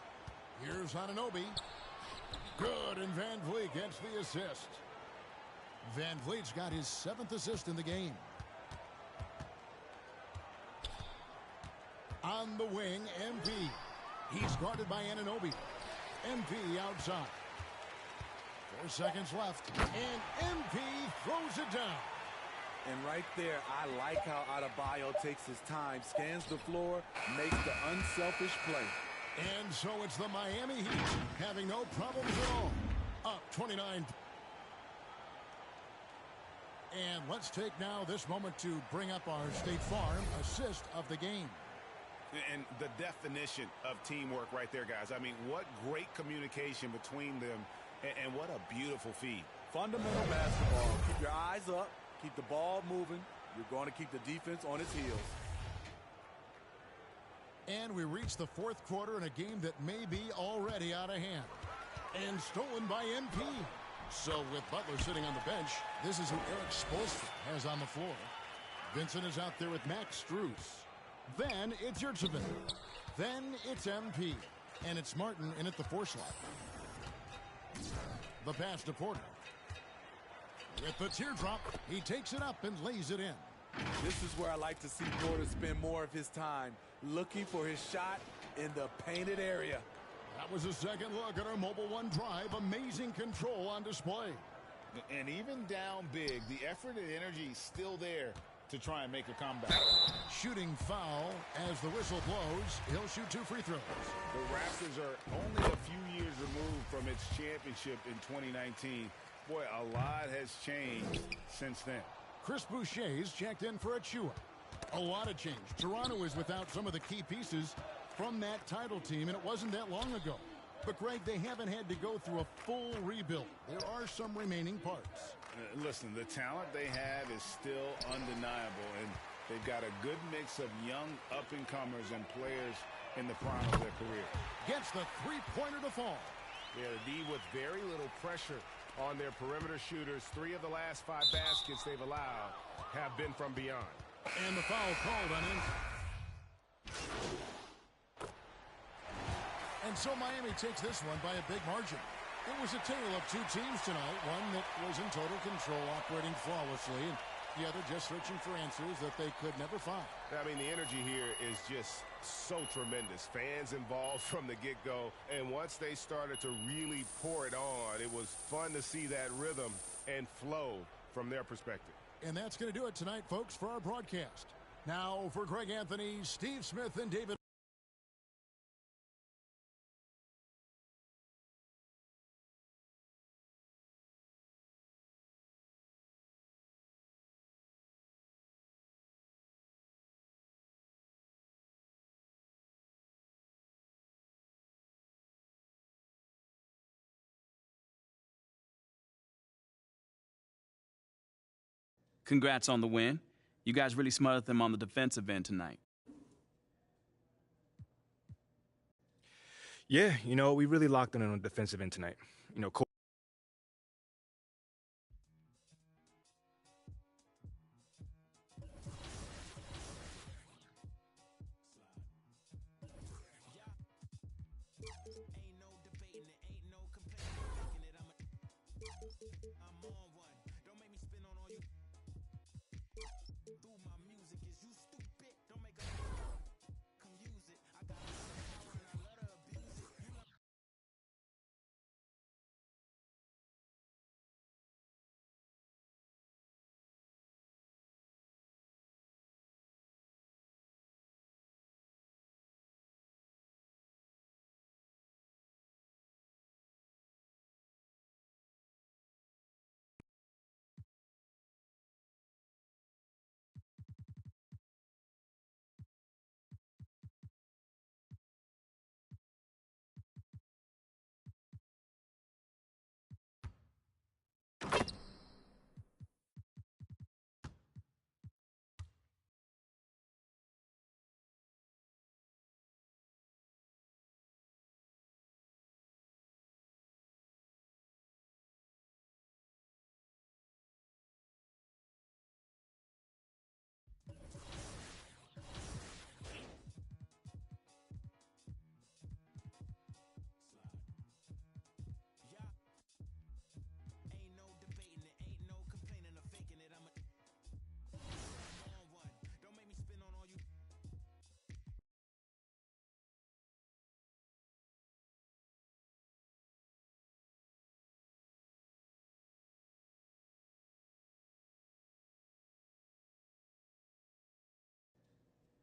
Here's Anunoby. Good, and Van Vliet gets the assist. Van Vliet's got his 7th assist in the game. On the wing, MP. He's guarded by Anunoby. MP outside. 4 seconds left, and MP throws it down. And right there, I like how Adebayo takes his time, scans the floor, makes the unselfish play. And so it's the Miami Heat having no problems at all. Up 29. And let's take now this moment to bring up our State Farm assist of the game. And the definition of teamwork right there, guys. I mean, what great communication between them, and what a beautiful feed. Fundamental basketball. Keep your eyes up. Keep the ball moving. You're going to keep the defense on its heels. And we reach the 4th quarter in a game that may be already out of hand. And stolen by MP. So with Butler sitting on the bench, this is who Eric Spoelstra has on the floor. Vincent is out there with Max Strus. Then it's Yurtseven. Then it's MP. And it's Martin in at the 4 slot. The pass to Porter. With the teardrop, he takes it up and lays it in. This is where I like to see Porter spend more of his time looking for his shot in the painted area. That was a second look at our Mobile One drive. Amazing control on display. And even down big, the effort and energy is still there to try and make a comeback. Shooting foul as the whistle blows. He'll shoot 2 free throws. The Raptors are only a few years removed from its championship in 2019. Boy, a lot has changed since then. Chris Boucher's checked in for Achua. A lot of change. Toronto is without some of the key pieces from that title team, and it wasn't that long ago. But, Greg, they haven't had to go through a full rebuild. There are some remaining parts. Listen, the talent they have is still undeniable, and they've got a good mix of young up-and-comers and players in the prime of their career. Gets the three-pointer to fall. Yeah, the D with very little pressure on their perimeter shooters. 3 of the last 5 baskets they've allowed have been from beyond. And the foul called on him. And so Miami takes this one by a big margin. It was a tale of 2 teams tonight, one that was in total control, operating flawlessly, and the other just searching for answers that they could never find. I mean, the energy here is just so tremendous. Fans involved from the get-go, and once they started to really pour it on, it was fun to see that rhythm and flow from their perspective. And that's going to do it tonight, folks, for our broadcast. Now, for Greg Anthony, Steve Smith, and David Congrats on the win. You guys really smothered them on the defensive end tonight. Yeah, you know, we really locked in on the defensive end tonight. You know,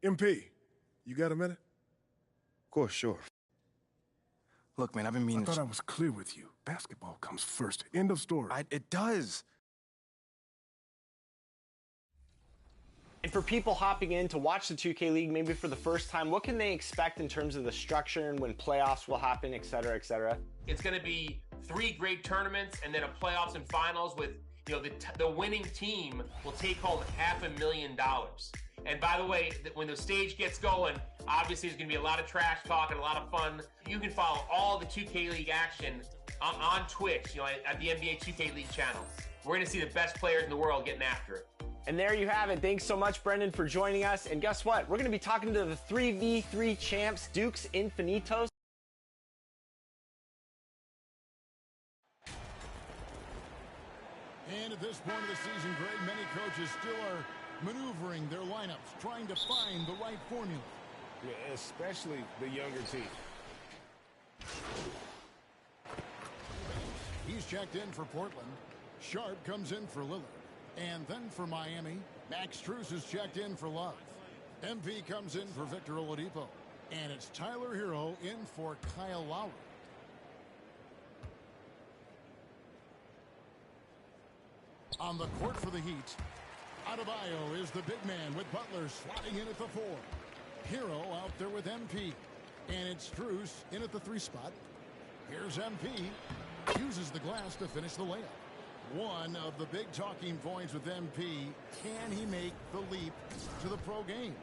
MP, you got a minute? Of course, sure. Look, man, I've been meaning I thought I was clear with you. Basketball comes first. End of story. It does. And for people hopping in to watch the 2K League maybe for the first time, what can they expect in terms of the structure and when playoffs will happen, et cetera, et cetera? It's going to be 3 great tournaments and then a playoffs and finals with, you know, the winning team will take home $500,000. And by the way, when the stage gets going, obviously there's going to be a lot of trash talk and a lot of fun. You can follow all the 2K League action on Twitch, you know, at the NBA 2K League channel. We're going to see the best players in the world getting after it. And there you have it. Thanks so much, Brendan, for joining us. And guess what? We're going to be talking to the 3v3 champs, Dukes Infinitos. And at this point of the season, Greg, many coaches still are maneuvering their lineups, trying to find the right formula. Yeah, especially the younger team. He's checked in for Portland. Sharp comes in for Lillard. And then for Miami, Max Strus is checked in for Love. MP comes in for Victor Oladipo. And it's Tyler Hero in for Kyle Lowry. On the court for the Heat, Adebayo is the big man with Butler slotting in at the 4. Hero out there with MP. And it's Strus in at the 3 spot. Here's MP. Uses the glass to finish the layup. One of the big talking points with MP, can he make the leap to the pro game?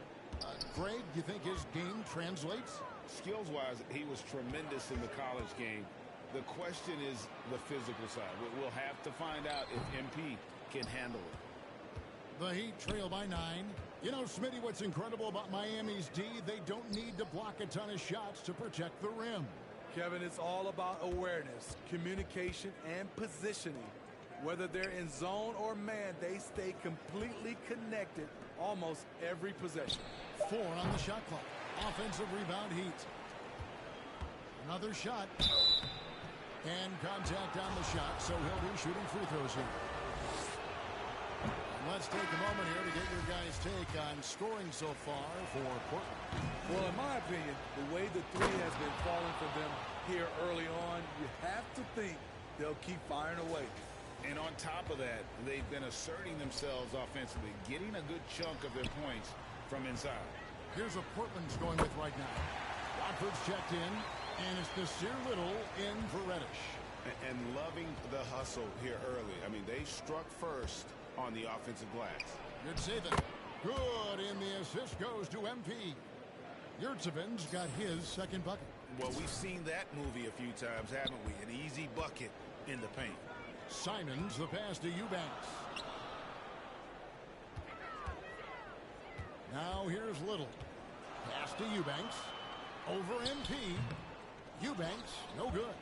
Greg, do you think his game translates? Skills-wise, he was tremendous in the college game. The question is the physical side. We'll have to find out if MP can handle it. The Heat trail by 9. You know, Smitty, what's incredible about Miami's D, they don't need to block a ton of shots to protect the rim. Kevin, it's all about awareness, communication, and positioning. Whether they're in zone or man, they stay completely connected almost every possession. 4 on the shot clock. Offensive rebound, Heat. Another shot. And contact on the shot, so he'll be shooting free throws here. And let's take a moment here to get your guys' take on scoring so far for Portland. Well, in my opinion, the way the 3 has been falling for them here early on, you have to think they'll keep firing away. And on top of that, they've been asserting themselves offensively, getting a good chunk of their points from inside. Here's what Portland's going with right now. Watford's checked in, and it's Nasir Little in for Reddish. And loving the hustle here early. I mean, they struck first on the offensive glass. Good save it. Good, and the assist goes to MP. Yurtsevic's got his second bucket. Well, we've seen that movie a few times, haven't we? An easy bucket in the paint. Simons, the pass to Eubanks. Now here's Little. Pass to Eubanks. Over MP. Eubanks, no good.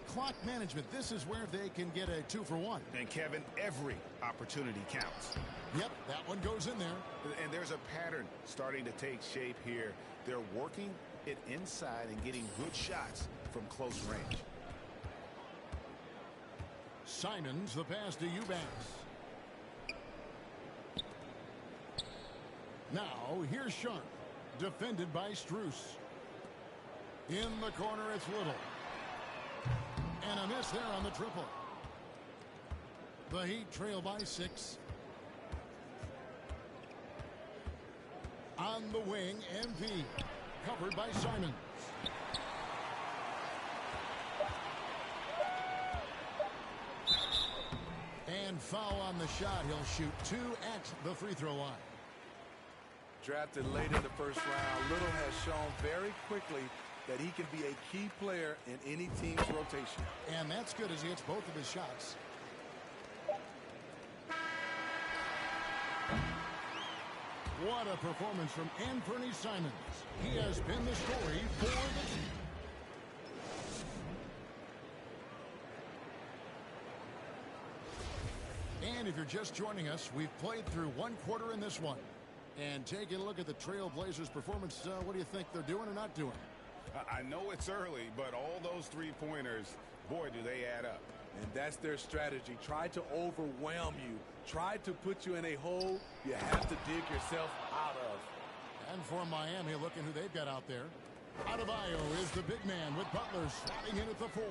Clock management, this is where they can get a 2-for-1. And Kevin, every opportunity counts. Yep, that one goes in there. And there's a pattern starting to take shape here. They're working it inside and getting good shots from close range. Simons, the pass to Eubanks. Now, here's Sharp, defended by Strus. In the corner, it's Little. And a miss there on the triple. The Heat trail by 6. On the wing, MP, covered by Simons. And foul on the shot. He'll shoot 2 at the free throw line. Drafted late in the first round, Little has shown very quickly that he can be a key player in any team's rotation. And that's good as he hits both of his shots. What a performance from Anthony Simons. He has been the story for the team. And if you're just joining us, we've played through 1 quarter in this one. And taking a look at the Trail Blazers' performance, what do you think they're doing or not doing? I know it's early, but all those 3-pointers, boy, do they add up. And that's their strategy. Try to overwhelm you. Try to put you in a hole you have to dig yourself out of. And for Miami, looking who they've got out there. Adebayo is the big man with Butler sliding in at the 4.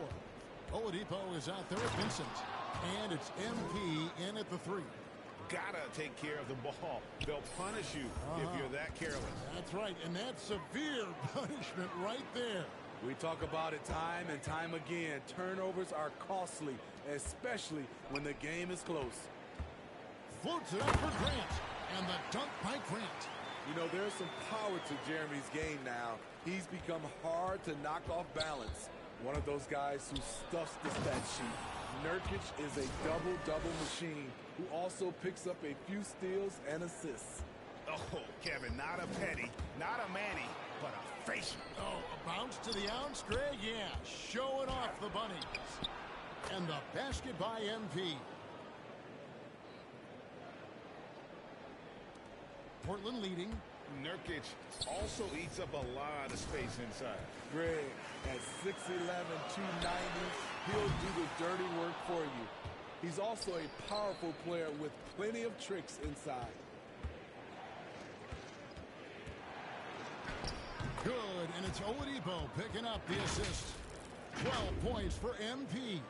Oladipo is out there at Vincent. And it's MP in at the 3. Gotta take care of the ball. They'll punish you if you're that careless. That's right, and that's severe punishment right there. We talk about it time and time again. Turnovers are costly, especially when the game is close. Floats it up for Grant, and the dunk by Grant. You know, there's some power to Jeremy's game now. He's become hard to knock off balance. One of those guys who stuffs the stat sheet. Nurkic is a double-double machine who also picks up a few steals and assists. Oh, Kevin, not a Petty, not a Manny, but a facial. Oh, a bounce to the ounce, Greg? Yeah, showing off the bunnies. And the basket by MP. Portland leading. Nurkic also eats up a lot of space inside. Greg, at 6'11", 290, he'll do the dirty work for you. He's also a powerful player with plenty of tricks inside. Good, and it's Oladipo picking up the assist. 12 points for MP.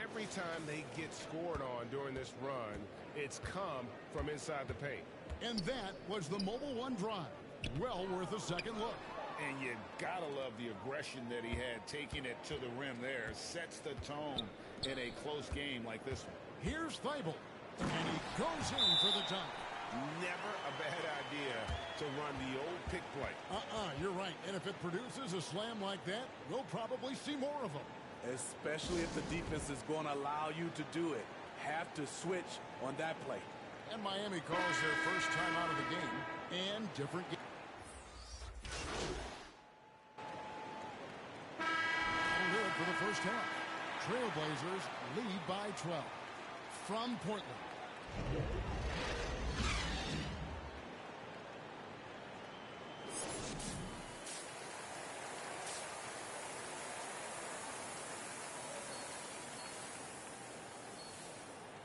Every time they get scored on during this run, it's come from inside the paint. And that was the Mobile One drive. Well worth a second look. And you gotta love the aggression that he had, taking it to the rim there. Sets the tone in a close game like this one. Here's Thibault, and he goes in for the dunk. Never a bad idea to run the old pick play. You're right. And if it produces a slam like that, we'll probably see more of them. Especially if the defense is going to allow you to do it. Have to switch on that play. And Miami calls their first time out of the game and different game. That'll do it for the first half. Trailblazers lead by 12. From Portland.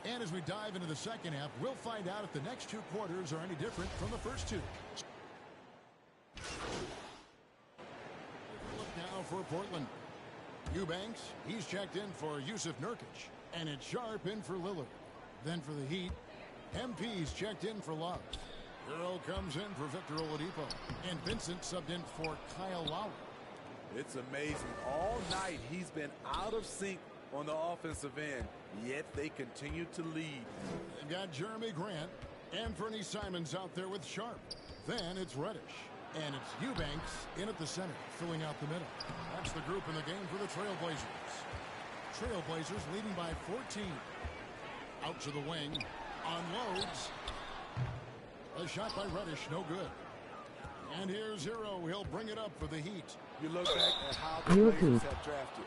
And as we dive into the second half, we'll find out if the next 2 quarters are any different from the first 2. Look now for Portland. Eubanks, he's checked in for Yusuf Nurkic. And it's Sharp in for Lillard. Then for the Heat, MP's checked in for Love. Earl comes in for Victor Oladipo. And Vincent subbed in for Kyle Lowry. It's amazing. All night he's been out of sync on the offensive end, yet they continue to lead. They've got Jeremy Grant and Fernie Simons out there with Sharp. Then it's Reddish. And it's Eubanks in at the center, filling out the middle. That's the group in the game for the Trailblazers. Trailblazers leading by 14. Out to the wing. Unloads. A shot by Reddish, no good. And here's Hero. He'll bring it up for the Heat. You look back at how the Blazers have drafted.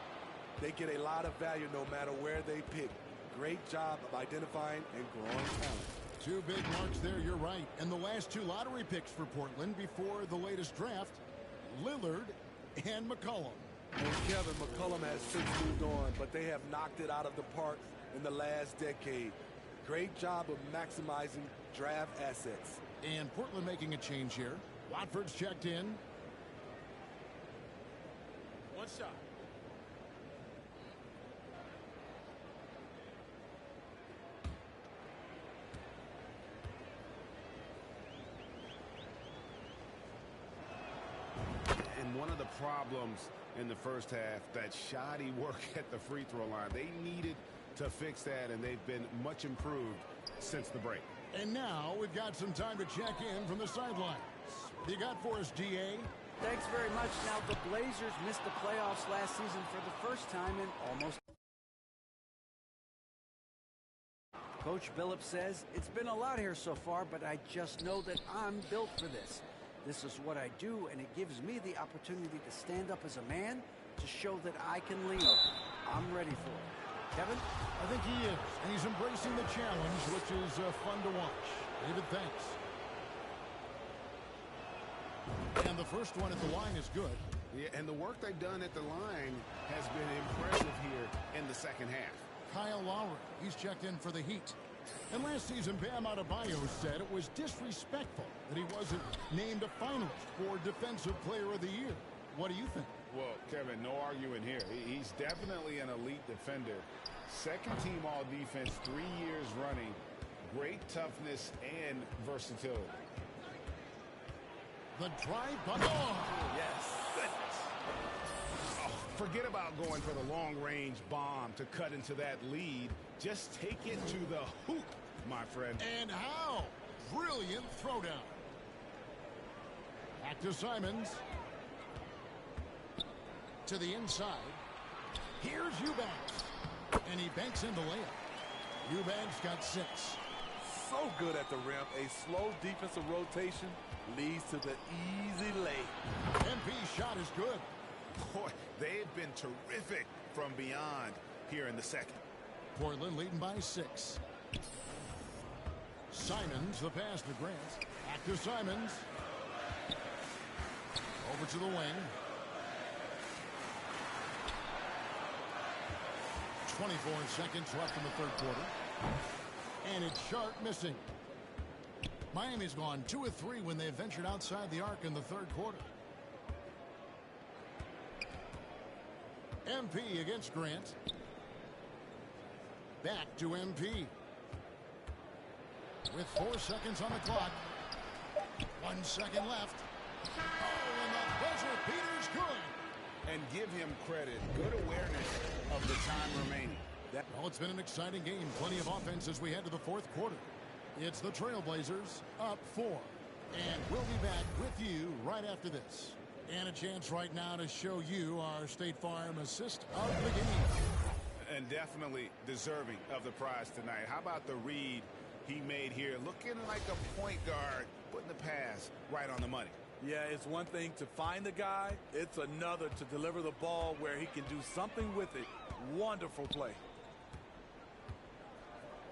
They get a lot of value no matter where they pick. Great job of identifying and growing talent. 2 big marks there, you're right. And the last 2 lottery picks for Portland before the latest draft, Lillard and McCollum. And Kevin, McCollum has since moved on, but they have knocked it out of the park in the last decade. Great job of maximizing draft assets. And Portland making a change here. Watford's checked in. One shot. One of the problems in the first half, that shoddy work at the free throw line. They needed to fix that, and they've been much improved since the break. And now we've got some time to check in from the sidelines. You got for us, DA? Thanks very much. Now, the Blazers missed the playoffs last season for the first time in almost... Coach Billups says, it's been a lot here so far, but I just know that I'm built for this. This is what I do, and it gives me the opportunity to stand up as a man to show that I can lead. I'm ready for it. Kevin? I think he is, and he's embracing the challenge, which is fun to watch. David, thanks. And the first one at the line is good. Yeah, and the work they've done at the line has been impressive here in the second half. Kyle Lowry, he's checked in for the Heat. And last season, Bam Adebayo said it was disrespectful that he wasn't named a finalist for Defensive Player of the Year. What do you think? Well, Kevin, no arguing here. He's definitely an elite defender. Second team all defense 3 years running. Great toughness and versatility. The drive by. Oh, yes. Goodness. Oh, forget about going for the long-range bomb to cut into that lead. Just take it to the hoop, my friend. And how? Brilliant throwdown. Back to Simons. To the inside. Here's Eubanks. And he banks in the layup. Eubanks got 6. So good at the rim. A slow defensive rotation leads to the easy lay. MP's shot is good. Boy, they've been terrific from beyond here in the second. Portland leading by 6. Simons, the pass to Grant. Back to Simons. Over to the wing. 24 seconds left in the third quarter. And it's Sharp missing. Miami's gone 2 of 3 when they ventured outside the arc in the third quarter. MP against Grant. Back to MP. With 4 seconds on the clock. 1 second left. Oh, and the buzzer beater's good. And give him credit. Good awareness of the time remaining. Well, it's been an exciting game. Plenty of offense as we head to the fourth quarter. It's the Trailblazers up 4. And we'll be back with you right after this. And a chance right now to show you our State Farm assist of the game. And definitely deserving of the prize tonight. How about the read he made here? Looking like a point guard, putting the pass right on the money. Yeah, it's one thing to find the guy. It's another to deliver the ball where he can do something with it. Wonderful play.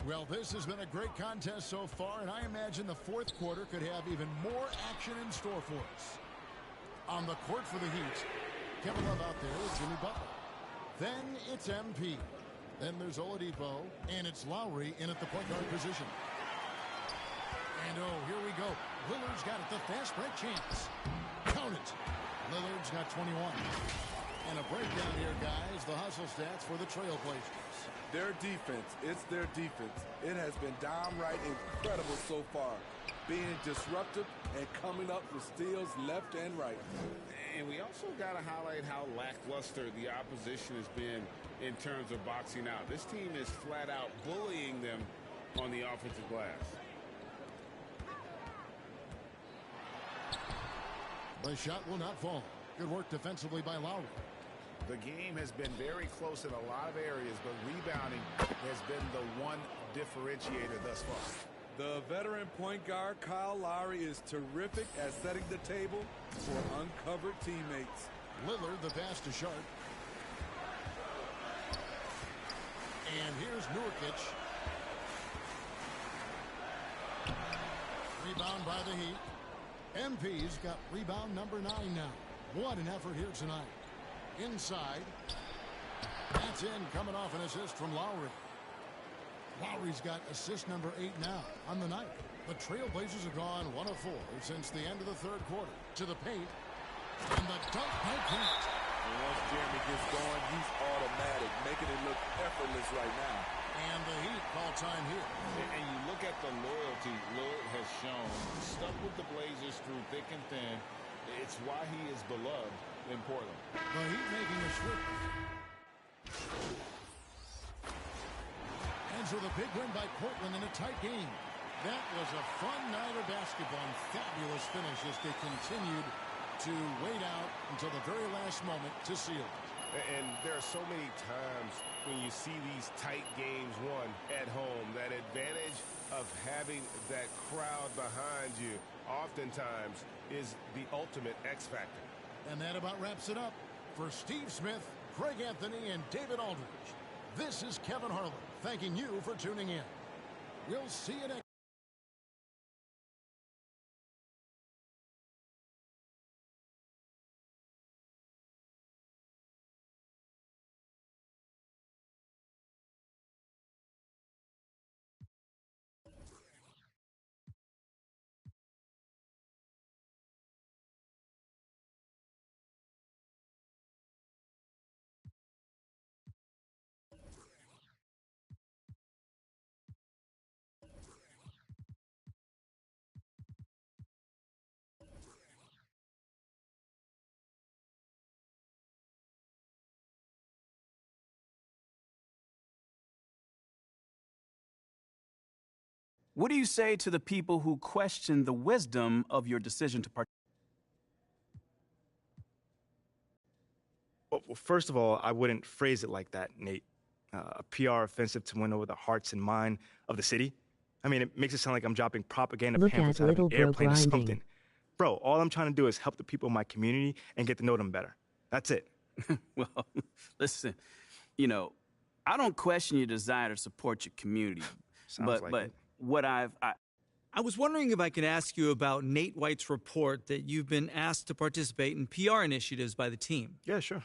Well, this has been a great contest so far, and I imagine the fourth quarter could have even more action in store for us. On the court for the Heat, Kevin Love out there with Jimmy Butler. Then it's MP. Then there's Oladipo, and it's Lowry in at the point guard position. And oh, here we go. Lillard's got it, the fast break chance. Count it. Lillard's got 21. And a breakdown here, guys. The hustle stats for the Trailblazers. Their defense, it's their defense. It has been downright incredible so far. Being disruptive and coming up with steals left and right. And we also got to highlight how lackluster the opposition has been in terms of boxing out. This team is flat out bullying them on the offensive glass. The shot will not fall. Good work defensively by Lowry. The game has been very close in a lot of areas, but rebounding has been the one differentiator thus far. The veteran point guard, Kyle Lowry, is terrific at setting the table for uncovered teammates. Lillard, the pass to Sharp. And here's Nurkic. Rebound by the Heat. MP's got rebound number 9 now. What an effort here tonight. Inside. That's in, coming off an assist from Lowry. Lowry's got assist number 8 now on the night. The Trailblazers have gone 1 of 4 since the end of the third quarter. To the paint. And the dunk by Grant. And once Jeremy gets going, he's automatic, making it look effortless right now. And the Heat call time here. And you look at the loyalty Lillard has shown. Stuck with the Blazers through thick and thin. It's why he is beloved in Portland. The Heat making a switch. And so the big win by Portland in a tight game. That was a fun night of basketball and fabulous finish as they continued to wait out until the very last moment to seal it. And there are so many times when you see these tight games won at home, that advantage of having that crowd behind you oftentimes is the ultimate X factor. And that about wraps it up. For Steve Smith, Craig Anthony, and David Aldridge, this is Kevin Harlan thanking you for tuning in. We'll see you next What do you say to the people who question the wisdom of your decision to participate? Well, first of all, I wouldn't phrase it like that, Nate. A PR offensive to win over the hearts and mind of the city. I mean, it makes it sound like I'm dropping propaganda Look pamphlets at out of an little bro airplane or grinding. something. Bro, all I'm trying to do is help the people in my community and get to know them better. That's it. Well, listen, you know, I don't question your desire to support your community. Sounds like but it. what I was wondering if I could ask you about Nate White's report that you've been asked to participate in PR initiatives by the team. Yeah, sure.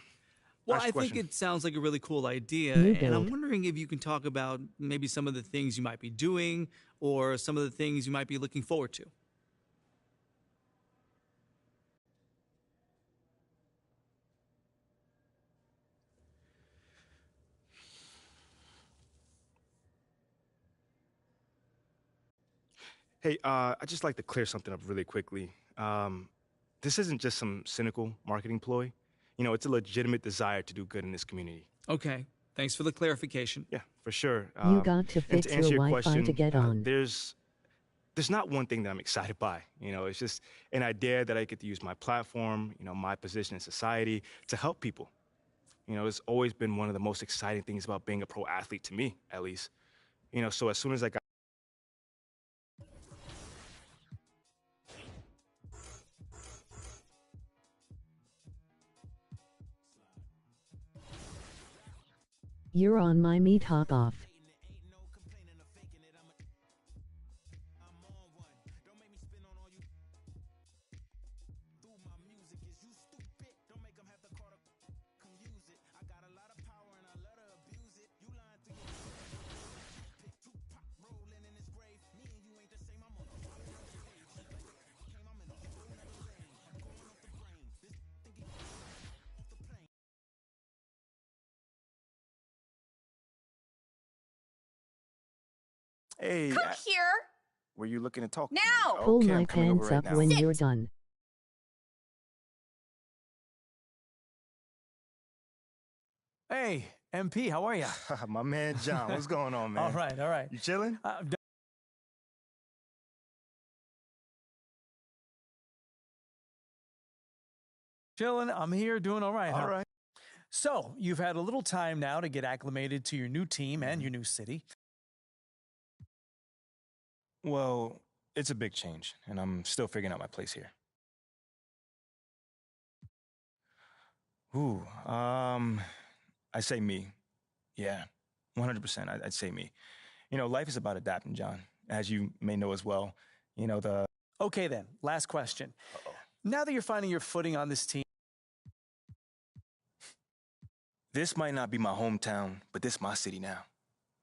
Well, Ask I a think question. it sounds like a really cool idea, New and I'm build. wondering if you can talk about maybe some of the things you might be doing or some of the things you might be looking forward to. Hey, I'd just like to clear something up really quickly. This isn't just some cynical marketing ploy. You know, it's a legitimate desire to do good in this community. Okay, thanks for the clarification. Yeah, for sure. You got to and fix to answer your your Wi-Fi question, to get on. there's not one thing that I'm excited by. You know, it's just an idea that I get to use my platform, you know, my position in society to help people. You know, it's always been one of the most exciting things about being a pro athlete to me, at least. You know, so as soon as I got You're on my meet, hop off. Hey, Come here were you looking to talk? now. Pull Okay, my I'm coming over pants right up now. when you're done. Hey, MP, how are you? My man John, what's going on, man? All right, all right. You chilling? Chilling. I'm here, doing all right. All huh? right. So, you've had a little time now to get acclimated to your new team and your new city. Well, it's a big change, and I'm still figuring out my place here. Ooh, I say me. Yeah, 100%. I'd say me. You know, life is about adapting, John, as you may know as well. You know, Okay, then. Last question. Now that you're finding your footing on this team, this might not be my hometown, but this my city now.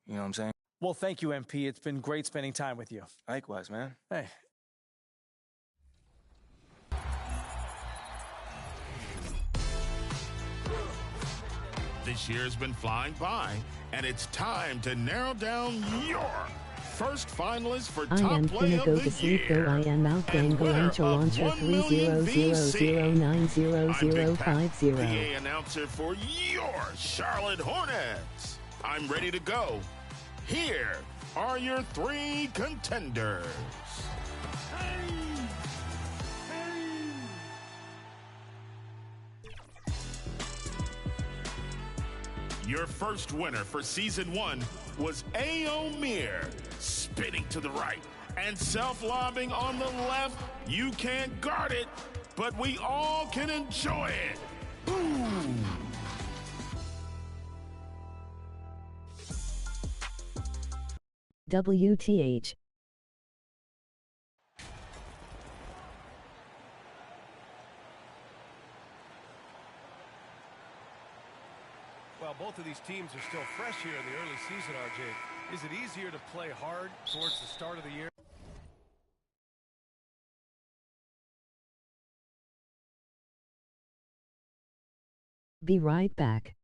You know what I'm saying? well, thank you, MP. It's been great spending time with you. Likewise, man. Hey. This year's been flying by, and it's time to narrow down your first finalist for I Top am Play finna of go the to sleep Year. though I am out And winner launcher of launcher 1 million VC. I'm Big Pat, 3000050. PA announcer for your Charlotte Hornets. I'm ready to go. Here are your 3 contenders. Your first winner for season 1 was A.O. Mir, spinning to the right and self-lobbing on the left. You can't guard it, but we all can enjoy it. Boom! WTH. Well, both of these teams are still fresh here in the early season, RJ. Is it easier to play hard towards the start of the year? Be right back.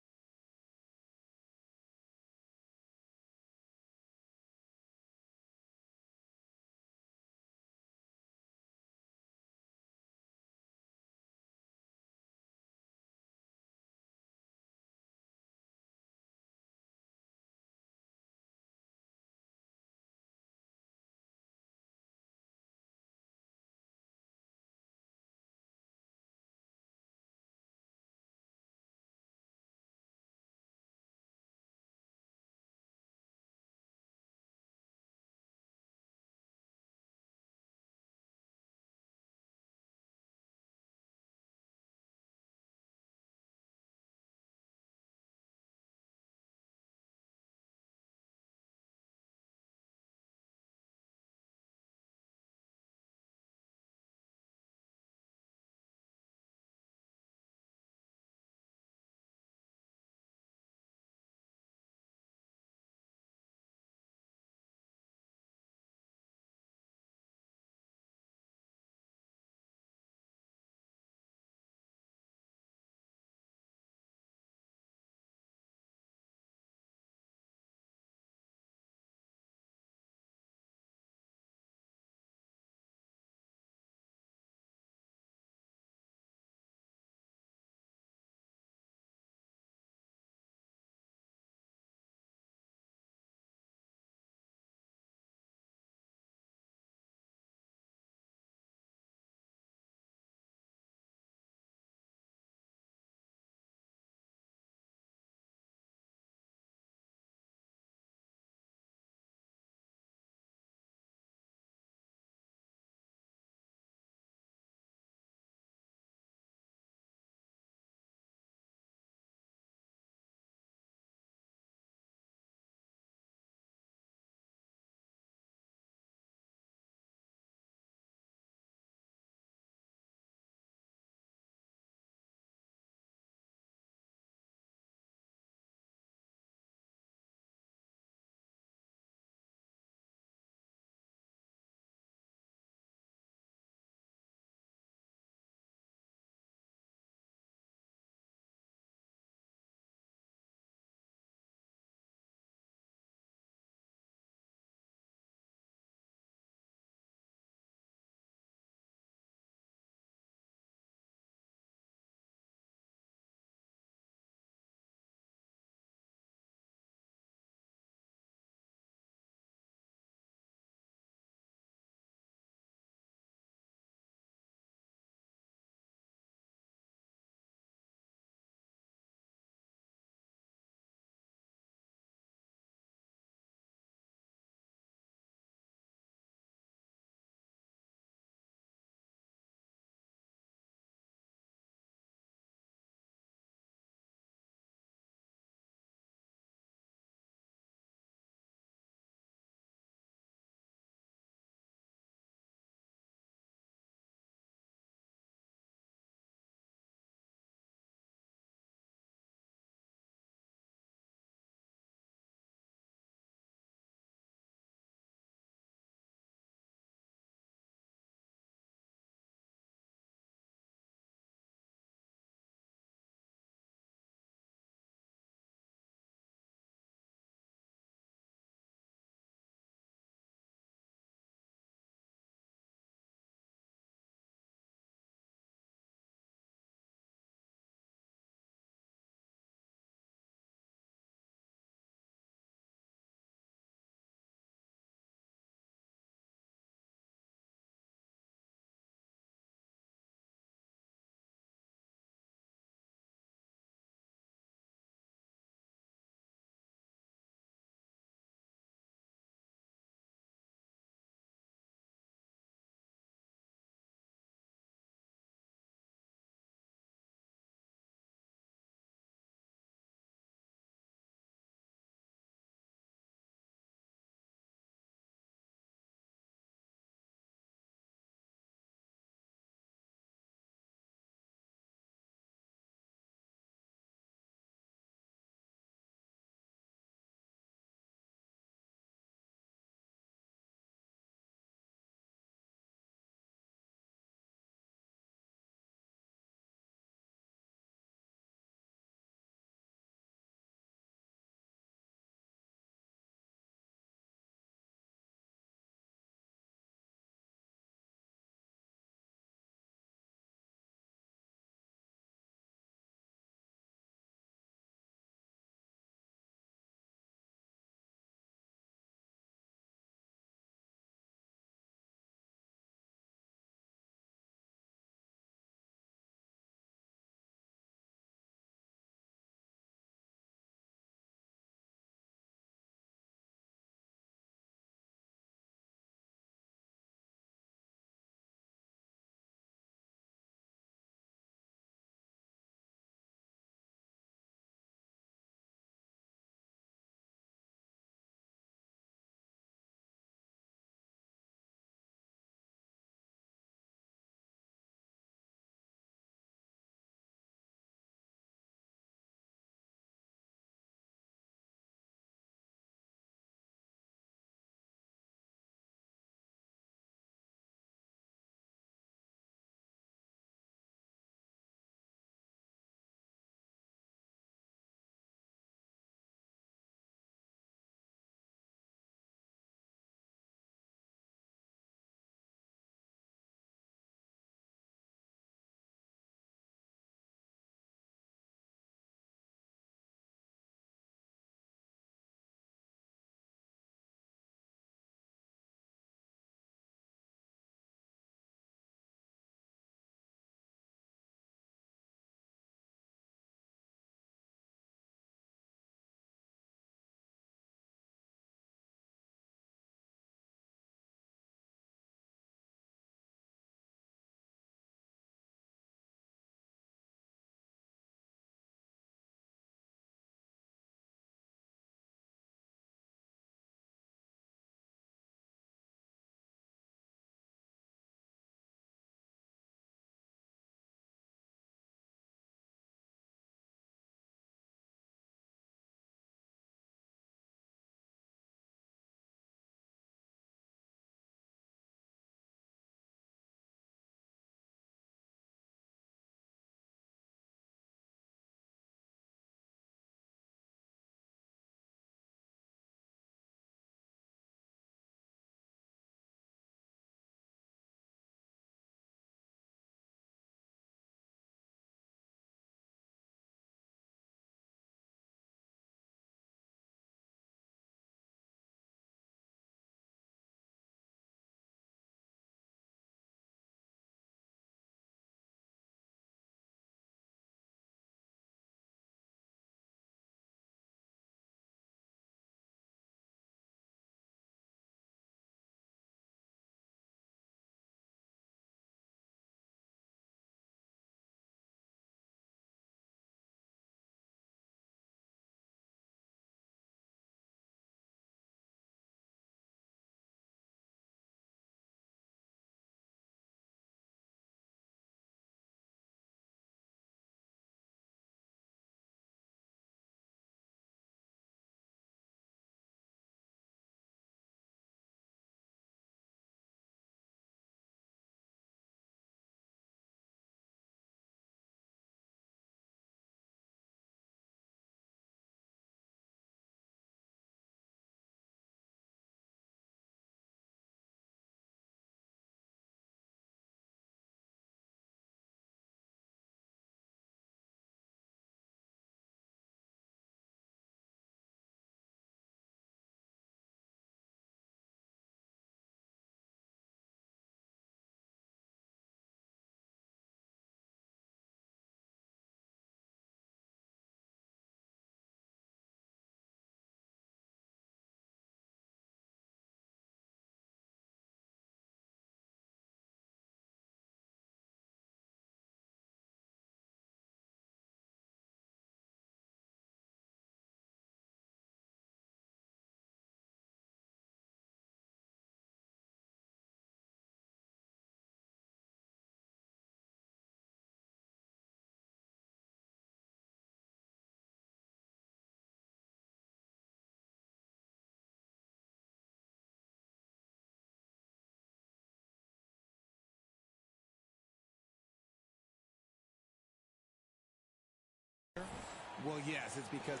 Well, yes, it's because...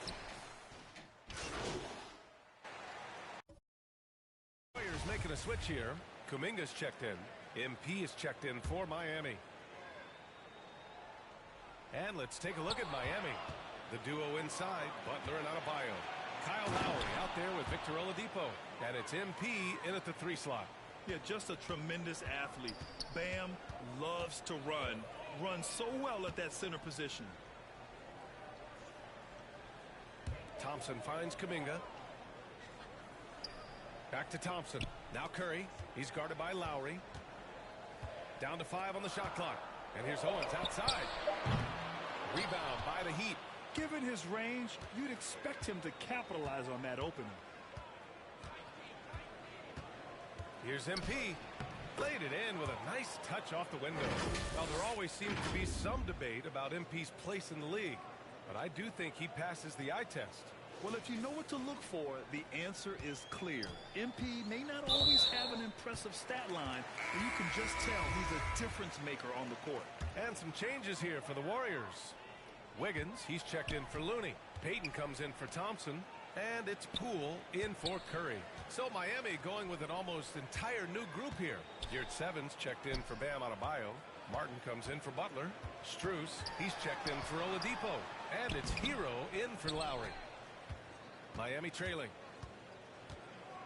Warriors making a switch here. Kuminga's checked in. MP is checked in for Miami. And let's take a look at Miami. The duo inside, Butler and Adebayo. Kyle Lowry out there with Victor Oladipo. And it's MP in at the 3 slot. Yeah, just a tremendous athlete. Bam loves to run. Runs so well at that center position. Thompson finds Kuminga. Back to Thompson. Now Curry. He's guarded by Lowry. Down to 5 on the shot clock. And here's Owens outside. Rebound by the Heat. Given his range, you'd expect him to capitalize on that opening. Here's MP. Laid it in with a nice touch off the window. Well, there always seems to be some debate about MP's place in the league. But I do think he passes the eye test. Well, if you know what to look for, the answer is clear. MP may not always have an impressive stat line, but you can just tell he's a difference maker on the court. And some changes here for the Warriors. Wiggins, he's checked in for Looney. Payton comes in for Thompson. And it's Poole in for Curry. So Miami going with an almost entire new group here. Geert Sevens checked in for Bam Adebayo. Martin comes in for Butler. Strus, he's checked in for Oladipo. And it's Hero in for Lowry. Miami trailing.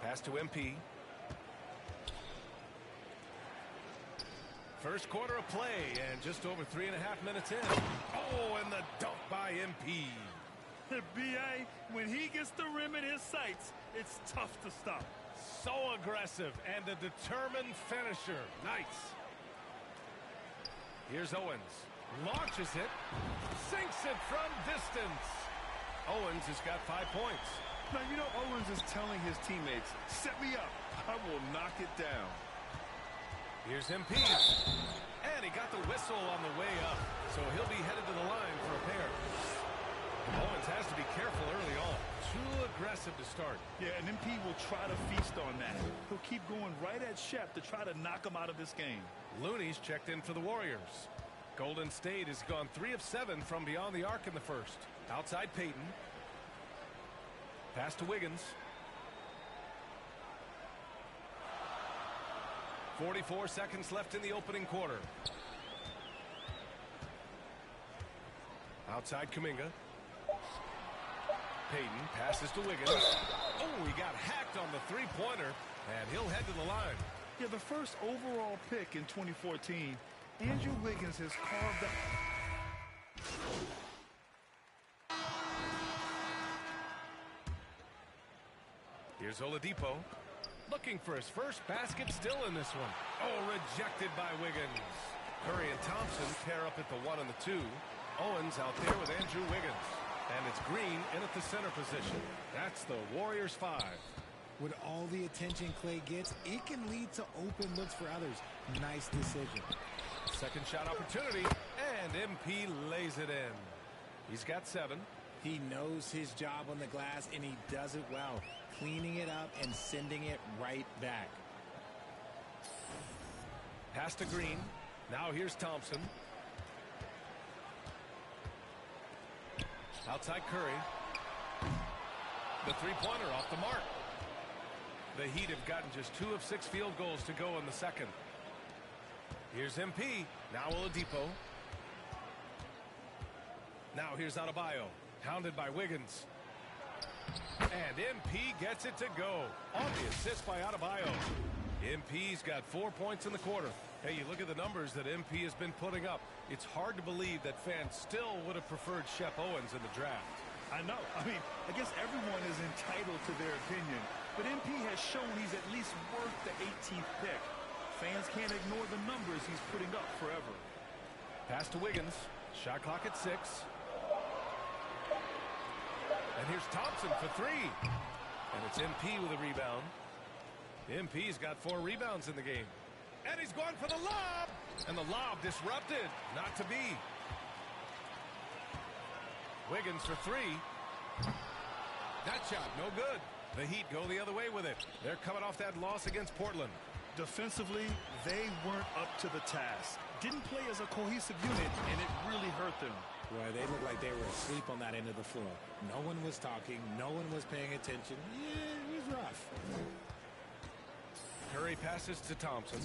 Pass to MP. First quarter of play and just over 3.5 minutes in. Oh, and the dunk by MP. B.A., when he gets the rim in his sights, it's tough to stop. So aggressive and a determined finisher. Nice. Here's Owens. Launches it. Sinks it from distance. Owens has got 5 points. Now, you know, Owens is telling his teammates, set me up. I will knock it down. Here's MP. And he got the whistle on the way up. So he'll be headed to the line for a pair. Owens has to be careful early on. Too aggressive to start. Yeah, and MP will try to feast on that. He'll keep going right at Shep to try to knock him out of this game. Looney's checked in for the Warriors. Golden State has gone 3 of 7 from beyond the arc in the first. Outside Payton. Pass to Wiggins. 44 seconds left in the opening quarter. Outside Kuminga. Payton passes to Wiggins. Oh, he got hacked on the three-pointer, and he'll head to the line. Yeah, the first overall pick in 2014, Andrew Wiggins has carved out. Here's Oladipo. Looking for his first basket, still in this one. Oh, rejected by Wiggins. Curry and Thompson pair up at the 1 and the 2. Owens out there with Andrew Wiggins. And it's Green in at the center position. That's the Warriors 5. With all the attention Clay gets, it can lead to open looks for others. Nice decision. Second shot opportunity, and MP lays it in. He's got 7. He knows his job on the glass, and he does it well. Cleaning it up and sending it right back. Pass to Green. Now here's Thompson. Outside Curry. The three-pointer off the mark. The Heat have gotten just 2 of 6 field goals to go in the second. Here's MP. Now Oladipo. Now here's Adebayo. Hounded by Wiggins. And MP gets it to go. On the assist by Adebayo. MP's got 4 points in the quarter. Hey, you look at the numbers that MP has been putting up. It's hard to believe that fans still would have preferred Shep Owens in the draft. I know. I mean, I guess everyone is entitled to their opinion. But MP has shown he's at least worth the 18th pick. Fans can't ignore the numbers he's putting up forever. Pass to Wiggins. Shot clock at 6. And here's Thompson for 3. And it's MP with a rebound. MP's got 4 rebounds in the game. And he's going for the lob. And the lob disrupted. Not to be. Wiggins for 3. That shot no good. The Heat go the other way with it. They're coming off that loss against Portland. Defensively, they weren't up to the task. Didn't play as a cohesive unit, and it really hurt them. Boy, they looked like they were asleep on that end of the floor. No one was talking. No one was paying attention. Yeah, it was rough. Curry passes to Thompson.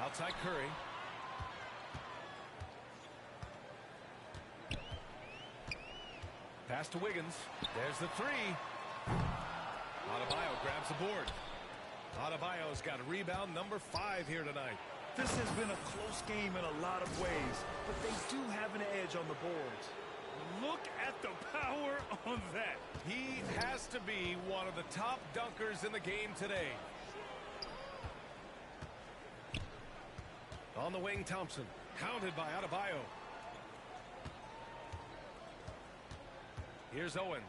Outside Curry. Pass to Wiggins. There's the three. Adebayo grabs the board. Adebayo's got rebound number 5 here tonight. This has been a close game in a lot of ways, but they do have an edge on the boards. Look at the power on that. He has to be one of the top dunkers in the game today. On the wing, Thompson. Hounded by Adebayo. Here's Owens.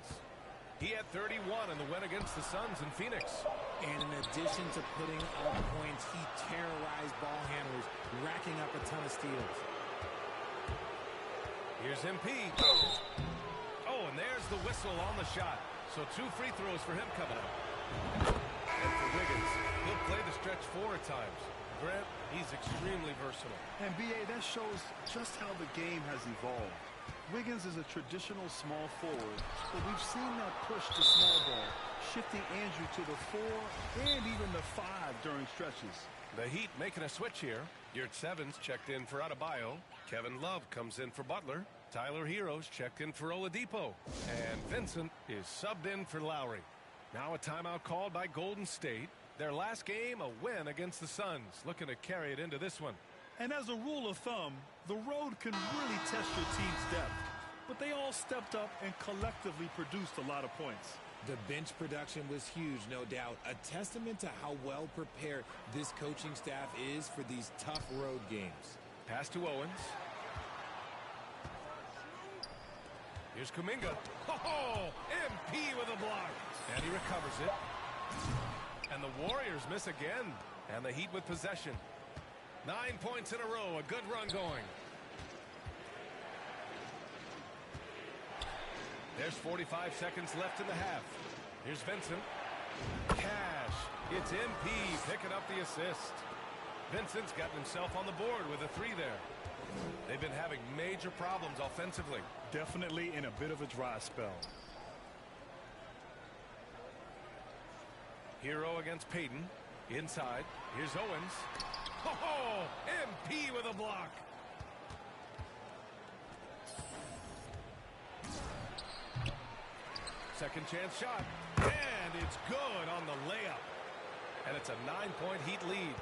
He had 31 in the win against the Suns in Phoenix. And in addition to putting up points, he terrorized ball handlers, racking up a ton of steals. Here's MP. Oh, and there's the whistle on the shot. So 2 free throws for him coming up. And for Wiggins, he'll play the stretch 4 at times. Grant, he's extremely versatile. And B.A., that shows just how the game has evolved. Wiggins is a traditional small forward, but we've seen that push to small ball, shifting Andrew to the 4 and even the 5 during stretches. The Heat making a switch here. Yurt Sevens checked in for Adebayo. Kevin Love comes in for Butler. Tyler Heroes checked in for Oladipo. And Vincent is subbed in for Lowry. Now a timeout called by Golden State. Their last game, a win against the Suns, looking to carry it into this one. And as a rule of thumb, the road can really test your team's depth. But they all stepped up and collectively produced a lot of points. The bench production was huge, no doubt. A testament to how well prepared this coaching staff is for these tough road games. Pass to Owens. Here's Kuminga. Oh, MP with a block. And he recovers it. And the Warriors miss again. And the Heat with possession. 9 points in a row. A good run going. There's 45 seconds left in the half. Here's Vincent. Cash. It's MP picking up the assist. Vincent's gotten himself on the board with a 3 there. They've been having major problems offensively. Definitely in a bit of a dry spell. Hero against Payton. Inside. Here's Owens. Oh, MP with a block. Second chance shot. And it's good on the layup. And it's a 9-point Heat lead.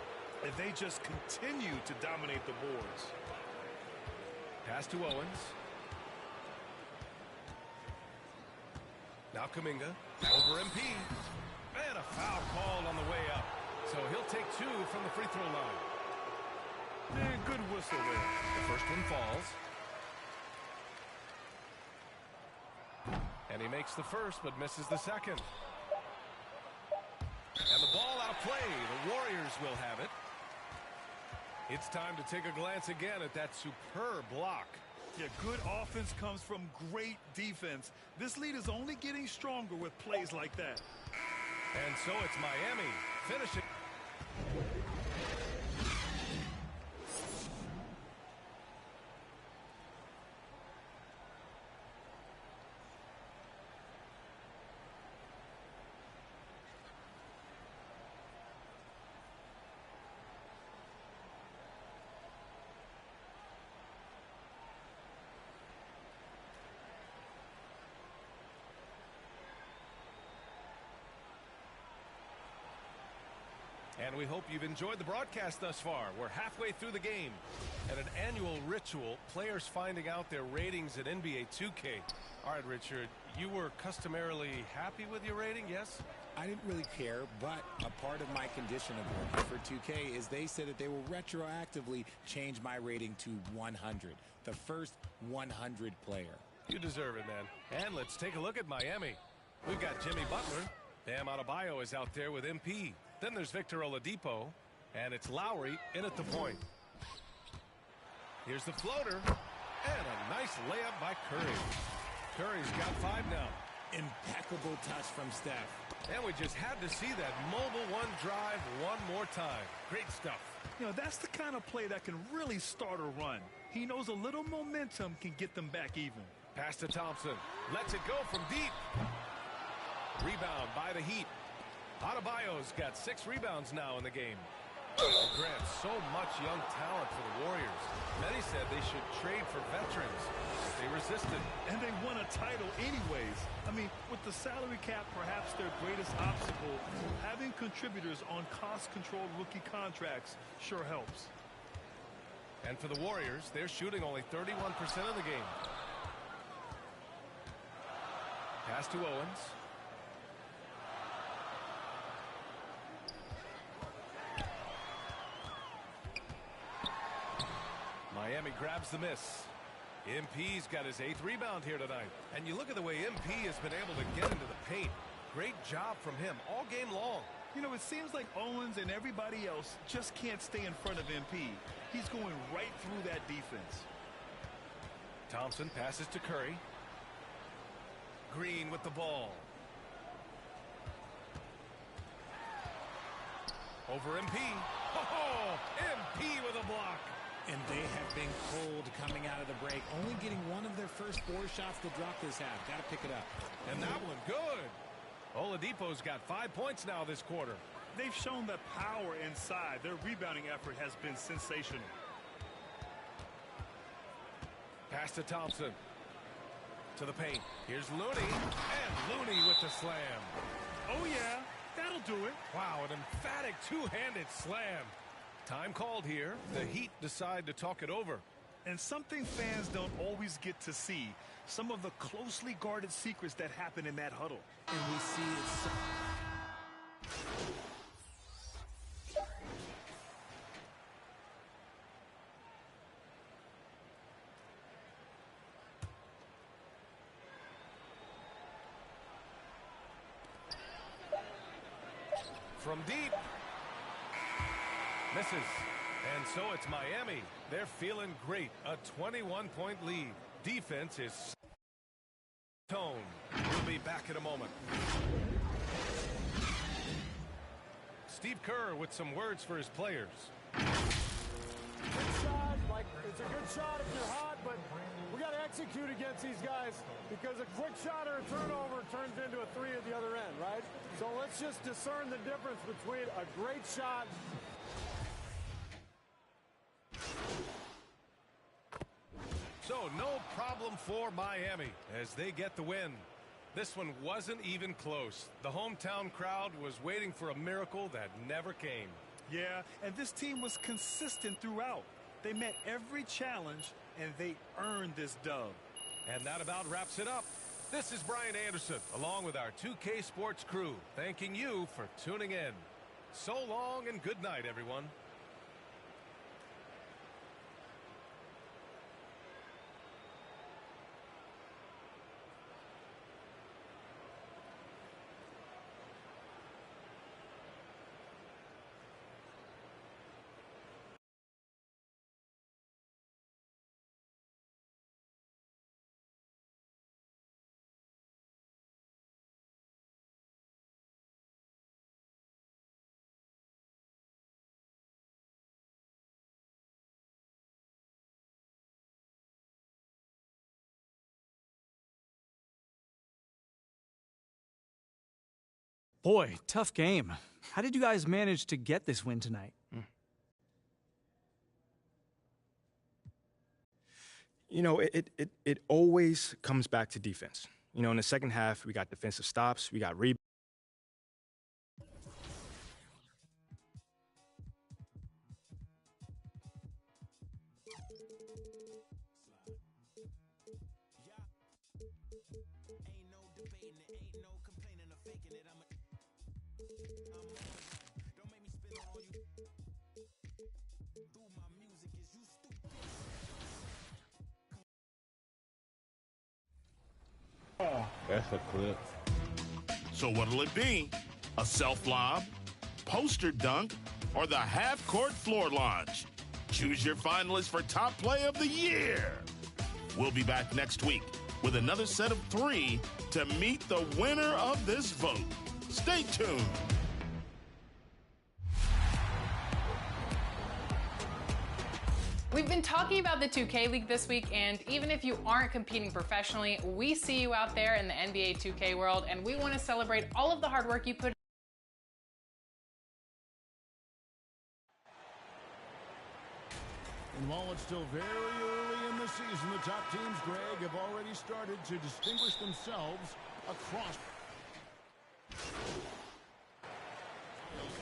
And they just continue to dominate the boards. Pass to Owens. Now Kuminga. Over MP. And a foul called on the way up. So he'll take 2 from the free throw line. And good whistle there. The first one falls. And he makes the first, but misses the second. And the ball out of play. The Warriors will have it. It's time to take a glance again at that superb block. Yeah, good offense comes from great defense. This lead is only getting stronger with plays like that. And so it's Miami finishing. And we hope you've enjoyed the broadcast thus far. We're halfway through the game. At an annual ritual, players finding out their ratings at NBA 2K. All right, Richard, you were customarily happy with your rating, yes? I didn't really care, but a part of my condition of working for 2K is they said that they will retroactively change my rating to 100. The first 100 player. You deserve it, man. And let's take a look at Miami. We've got Jimmy Butler. Bam Adebayo is out there with MP. Then there's Victor Oladipo, and it's Lowry in at the point. Here's the floater, and a nice layup by Curry. Curry's got 5 now. Impeccable touch from Steph. And we just had to see that mobile one drive one more time. Great stuff. You know, that's the kind of play that can really start a run. He knows a little momentum can get them back even. Pass to Thompson. Lets it go from deep. Rebound by the Heat. Adebayo's got 6 rebounds now in the game. Grant, so much young talent for the Warriors. Many said they should trade for veterans. They resisted. And they won a title anyways. I mean, with the salary cap perhaps their greatest obstacle, having contributors on cost-controlled rookie contracts sure helps. And for the Warriors, they're shooting only 31% of the game. Pass to Owens. Miami grabs the miss. MP's got his 8th rebound here tonight. And you look at the way MP has been able to get into the paint. Great job from him all game long. You know, it seems like Owens and everybody else just can't stay in front of MP. He's going right through that defense. Thompson passes to Curry. Green with the ball. Over MP. Oh, MP with a block. And they have been cold coming out of the break, only getting one of their first 4 shots to drop this half. Got to pick it up. And that one good. Oladipo's got 5 points now this quarter. They've shown the power inside. Their rebounding effort has been sensational. Pass to Thompson. To the paint. Here's Looney. And Looney with the slam. Oh, yeah. That'll do it. Wow, an emphatic two-handed slam. Time called here. The Heat decide to talk it over. And something fans don't always get to see. Some of the closely guarded secrets that happen in that huddle. And we see it. From deep. Misses. And so it's Miami. They're feeling great. A 21-point lead. Defense is tone. We'll be back in a moment. Steve Kerr with some words for his players. Good shot, like it's a good shot if you're hot, but we got to execute against these guys because a quick shot or a turnover turns into a 3 at the other end, right? So let's just discern the difference between a great shot. So no problem for Miami as they get the win. This one wasn't even close. The hometown crowd was waiting for a miracle that never came. Yeah, and this team was consistent throughout. They met every challenge, and they earned this dub. And that about wraps it up. This is Brian Anderson, along with our 2K Sports crew, thanking you for tuning in. So long and good night, everyone. Boy, tough game. How did you guys manage to get this win tonight? You know, it always comes back to defense. You know, in the second half, we got defensive stops, we got rebounds. That's a clip. So what'll it be? A self-lob, poster dunk, or the half-court floor launch? Choose your finalist for top play of the year. We'll be back next week with another set of 3 to meet the winner of this vote. Stay tuned. We've been talking about the 2K League this week, and even if you aren't competing professionally, we see you out there in the NBA 2K world, and we want to celebrate all of the hard work you put. And while it's still very early in the season, the top teams, Greg, have already started to distinguish themselves across.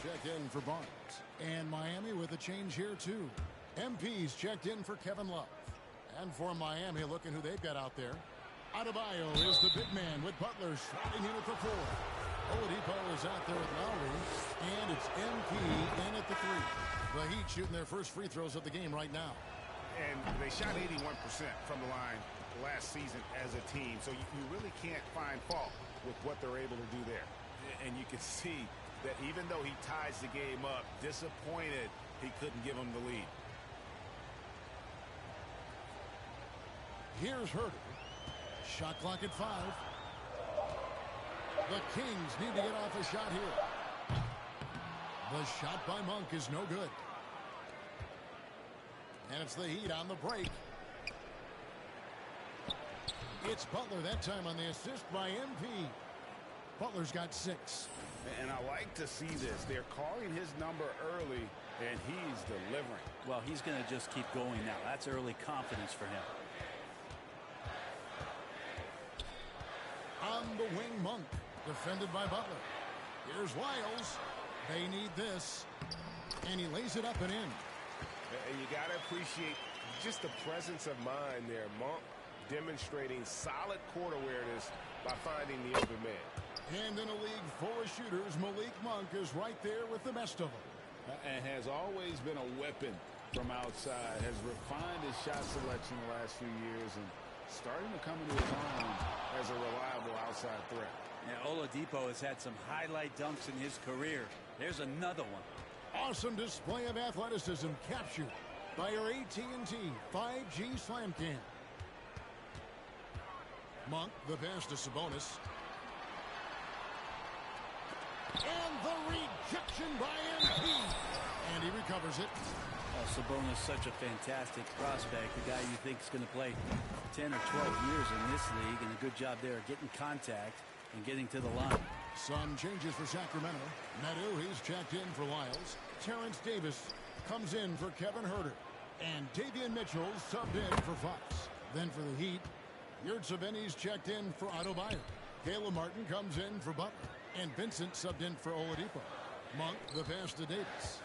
Checked in for Barnes. And Miami with a change here, too. MP's checked in for Kevin Love. And for Miami, looking who they've got out there. Adebayo is the big man with Butler sliding in at the 4. Oladipo is out there with Lowry. And it's MP in at the 3. The Heat shooting their first free throws of the game right now. And they shot 81% from the line last season as a team. So you really can't find fault with what they're able to do there. And you can see that even though he ties the game up, disappointed he couldn't give him the lead. Here's Herter. Shot clock at 5. The Kings need to get off a shot here. The shot by Monk is no good. And it's the Heat on the break. It's Butler that time on the assist by MP. Butler's got 6. And I like to see this. They're calling his number early, and he's delivering. Well, he's going to just keep going now. That's early confidence for him. On the wing, Monk, defended by Butler. Here's Wiles. They need this. And he lays it up and in. And you got to appreciate just the presence of mind there. Monk demonstrating solid court awareness by finding the open man. And in a league full of shooters, Malik Monk is right there with the best of them. And has always been a weapon from outside. Has refined his shot selection the last few years and starting to come into his own as a reliable outside threat. Yeah, Oladipo has had some highlight dunks in his career. There's another one. Awesome display of athleticism captured by our AT&T 5G Slam Cam. Monk, the pass to Sabonis. And the rejection by MP. And he recovers it. Sabonis, such a fantastic prospect. The guy you think is going to play 10 or 12 years in this league, and a good job there getting contact and getting to the line. Some changes for Sacramento. Meadow, he's checked in for Lyles. Terrence Davis comes in for Kevin Herter. And Davion Mitchell subbed in for Fox. Then for the Heat, Yurtseven's checked in for Adebayo. Caleb Martin comes in for Butler. And Vincent subbed in for Oladipo. Monk, the pass to Davis.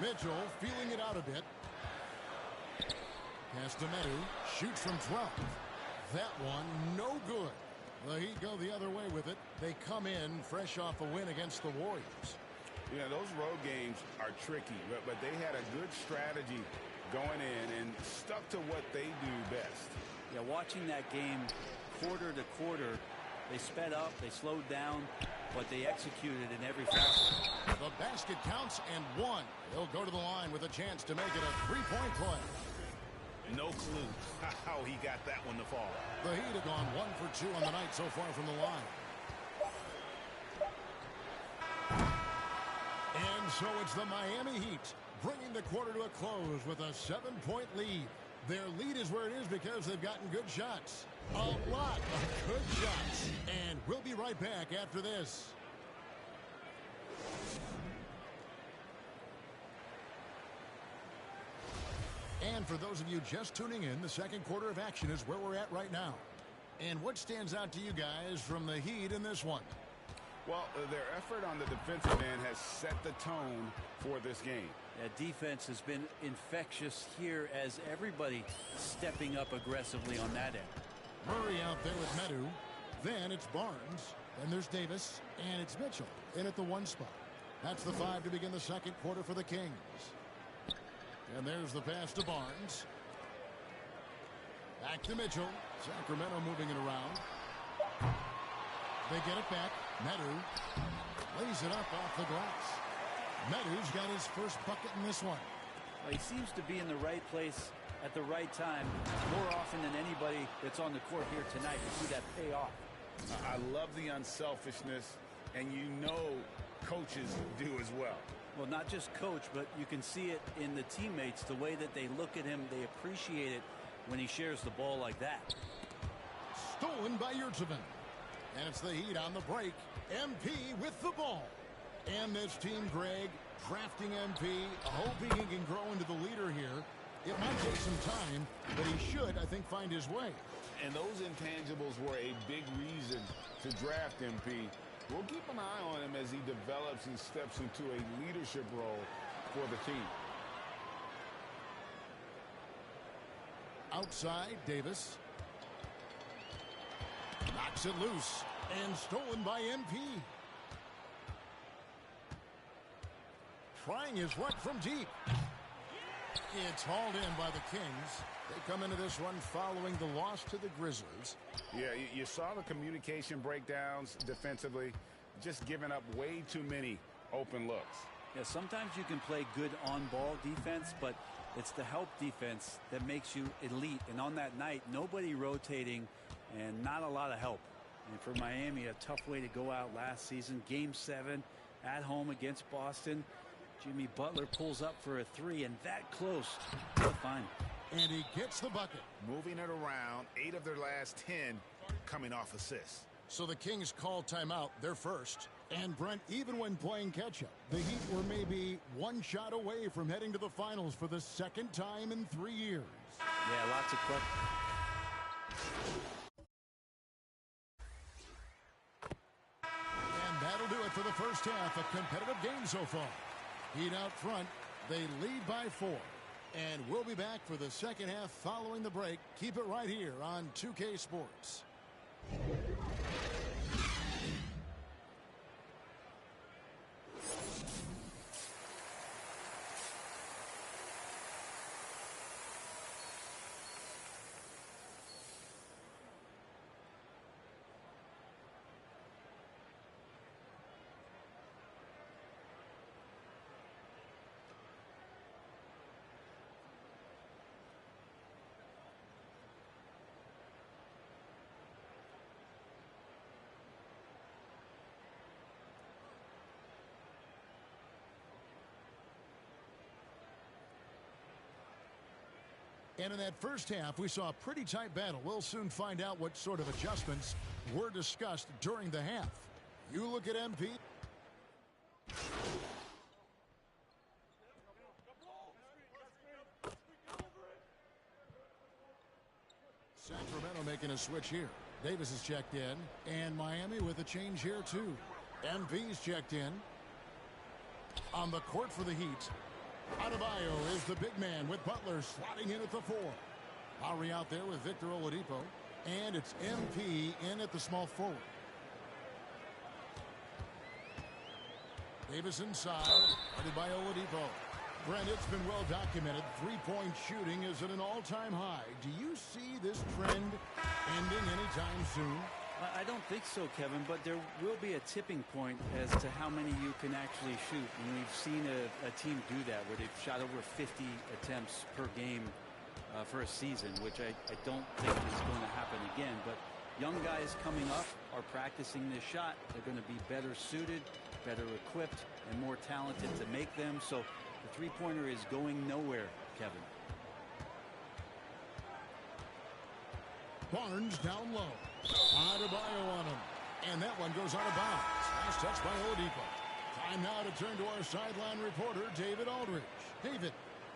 Mitchell feeling it out a bit. Pass to Medu. Shoots from 12. That one, no good. The Heat go the other way with it. They come in fresh off a win against the Warriors. Yeah, those road games are tricky, but they had a good strategy going in and stuck to what they do best. Yeah, watching that game quarter to quarter, they sped up, they slowed down, but they executed in every facet. The basket counts and 1. He'll go to the line with a chance to make it a 3-point play. No clue how he got that one to fall. The Heat have gone 1 for 2 on the night so far from the line. And so it's the Miami Heat bringing the quarter to a close with a 7-point lead. Their lead is where it is because they've gotten good shots. A lot of good shots. And we'll be right back after this. And for those of you just tuning in, the second quarter of action is where we're at right now. And what stands out to you guys from the Heat in this one? Well, their effort on the defensive end has set the tone for this game. Yeah, defense has been infectious here as everybody stepping up aggressively on that end. Murray out there with Medu. Then it's Barnes. Then there's Davis. And it's Mitchell in at the 1 spot. That's the 5 to begin the second quarter for the Kings. And there's the pass to Barnes. Back to Mitchell. Sacramento moving it around. They get it back. Medu lays it up off the glass. Medu's got his first bucket in this one. Well, he seems to be in the right place at the right time more often than anybody that's on the court here tonight. You see that pay off. I love the unselfishness, and you know coaches do as well. Well, not just coach, but you can see it in the teammates, the way that they look at him. They appreciate it when he shares the ball like that. Stolen by Yurtseven. And it's the Heat on the break. MP with the ball. And this team, Greg, drafting MP, hoping he can grow into the leader here. It might take some time, but he should, I think, find his way. And those intangibles were a big reason to draft MP. We'll keep an eye on him as he develops and steps into a leadership role for the team. Outside, Davis. Knocks it loose. And stolen by MP. Trying his luck from deep. It's hauled in by the Kings. They come into this one following the loss to the Grizzlies. Yeah, you saw the communication breakdowns defensively, just giving up way too many open looks. Yeah, sometimes you can play good on-ball defense, but it's the help defense that makes you elite. And on that night, nobody rotating and not a lot of help. And for Miami, a tough way to go out last season. Game 7 at home against Boston. Jimmy Butler pulls up for a 3, and that close. But fine. And he gets the bucket. Moving it around, 8 of their last 10 coming off assists. So the Kings call timeout, their first. And Brent, even when playing catch-up, the Heat were maybe one shot away from heading to the finals for the second time in 3 years. Yeah, lots of questions. And that'll do it for the first half. A competitive game so far. Heat out front. They lead by 4. And we'll be back for the second half following the break. Keep it right here on 2K Sports. And in that first half, we saw a pretty tight battle. We'll soon find out what sort of adjustments were discussed during the half. You look at MP. Sacramento making a switch here. Davis is checked in. And Miami with a change here, too. MP's checked in. On the court for the Heat. Adebayo is the big man with Butler slotting in at the 4. Lowry out there with Victor Oladipo. And it's MP in at the small forward. Davis inside. Guarded by Oladipo. Brent, it's been well documented. Three-point shooting is at an all-time high. Do you see this trend ending anytime soon? I don't think so, Kevin, but there will be a tipping point as to how many you can actually shoot. And we've seen a team do that where they've shot over 50 attempts per game for a season, which I don't think is going to happen again. But young guys coming up are practicing this shot. They're going to be better suited, better equipped, and more talented to make them. So the three-pointer is going nowhere, Kevin. Barnes down low. Adebayo on him. And that one goes out of bounds. Nice touch by Oladipo. Time now to turn to our sideline reporter, David Aldridge. David.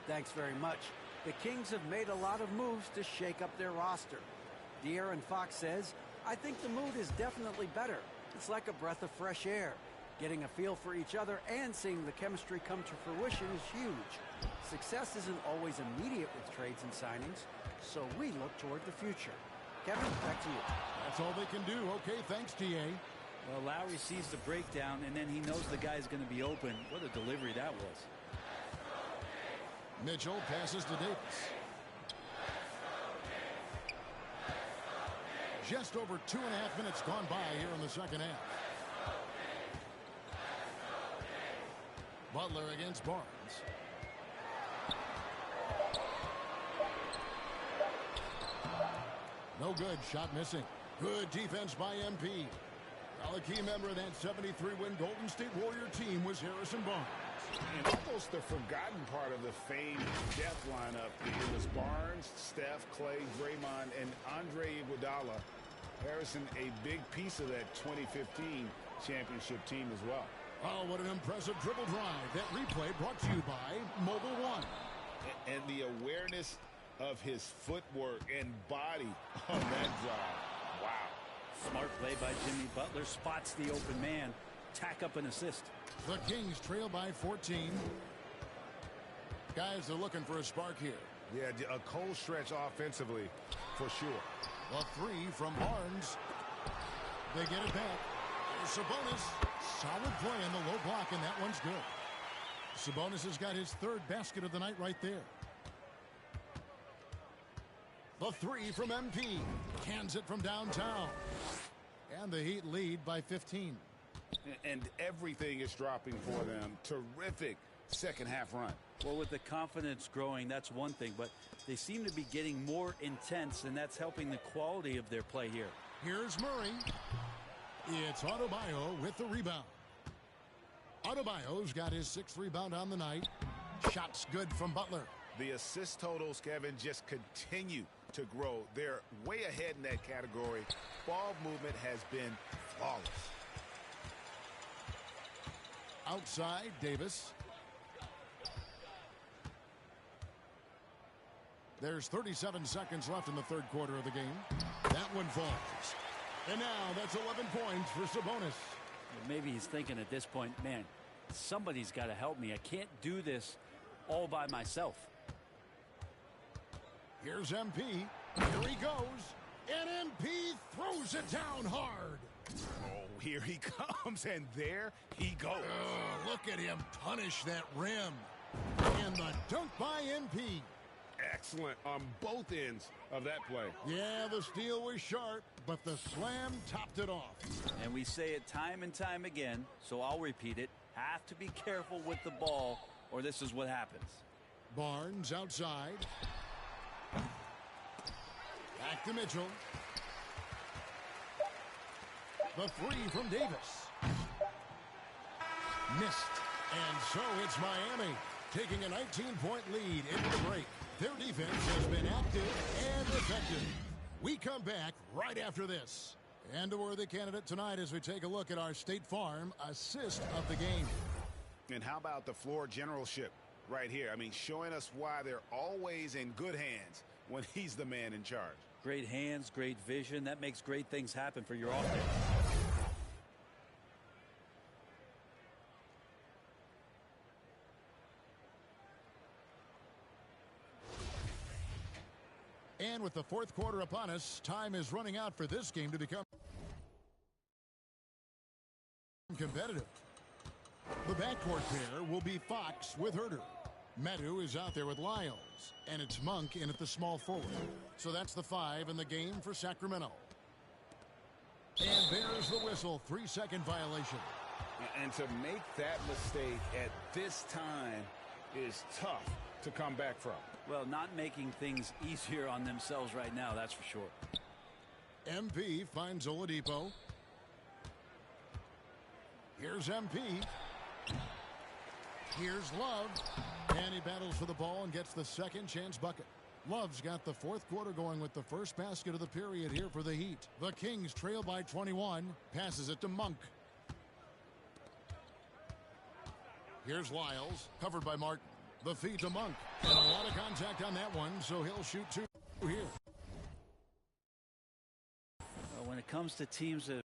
Thanks very much. The Kings have made a lot of moves to shake up their roster. De'Aaron Fox says, I think the mood is definitely better. It's like a breath of fresh air. Getting a feel for each other and seeing the chemistry come to fruition is huge. Success isn't always immediate with trades and signings, so we look toward the future. Kevin, back to you. That's all they can do. Okay, thanks, T.A. Well, Lowry sees the breakdown, and then he knows the guy's going to be open. What a delivery that was. Mitchell passes to Davis. Just over 2.5 minutes gone by here in the second half. Butler against Barnes. No good. Shot missing. Good defense by MP. Well, a key member of that 73-win Golden State Warrior team was Harrison Barnes. And almost the forgotten part of the famed death lineup, it was Barnes, Steph, Clay, Draymond, and Andre Iguodala. Harrison, a big piece of that 2015 championship team as well. Oh, what an impressive dribble drive. That replay brought to you by Mobile One. And the awareness of his footwork and body on that drive. Wow. Smart play by Jimmy Butler. Spots the open man. Tack up an assist. The Kings trail by 14. Guys are looking for a spark here. Yeah, a cold stretch offensively, for sure. A three from Barnes. They get it back. Sabonis. Solid play in the low block, and that one's good. Sabonis has got his third basket of the night right there. The three from MP. Cans it from downtown. And the Heat lead by 15. And everything is dropping for them. Terrific second half run. Well, with the confidence growing, that's one thing, but they seem to be getting more intense, and that's helping the quality of their play here. Here's Murray. It's Adebayo with the rebound. Adebayo's got his sixth rebound on the night. Shots good from Butler. The assist totals, Kevin, just continue to grow. They're way ahead in that category. Ball movement has been flawless. Outside, Davis. There's 37 seconds left in the third quarter of the game. That one falls. And now that's 11 points for Sabonis. Maybe he's thinking at this point, man, somebody's got to help me. I can't do this all by myself. Here's MP. Here he goes. And MP throws it down hard. Oh, here he comes, and there he goes. Oh, look at him punish that rim. And the dunk by MP. Excellent on both ends of that play. Yeah, the steal was sharp, but the slam topped it off. And we say it time and time again, so I'll repeat it. Have to be careful with the ball, or this is what happens. Barnes outside. Back to Mitchell. The three from Davis. Missed. And so it's Miami taking a 19-point lead into the break. Their defense has been active and effective. We come back right after this. And a worthy candidate tonight as we take a look at our State Farm assist of the game. And how about the floor generalship right here? I mean, showing us why they're always in good hands when he's the man in charge. Great hands, great vision. That makes great things happen for your offense. And with the fourth quarter upon us, time is running out for this game to become competitive. The backcourt pair will be Fox with Herter. Medu is out there with Lyles. And it's Monk in at the small forward. So that's the 5 in the game for Sacramento. And there's the whistle. 3-second violation. And to make that mistake at this time is tough to come back from. Well, not making things easier on themselves right now, that's for sure. MP finds Oladipo. Here's MP. Here's Love. And he battles for the ball and gets the second chance bucket. Love's got the fourth quarter going with the first basket of the period here for the Heat. The Kings trail by 21. Passes it to Monk. Here's Lyles, covered by Martin. The feed to Monk. And a lot of contact on that one, so he'll shoot 2 here. When it comes to teams that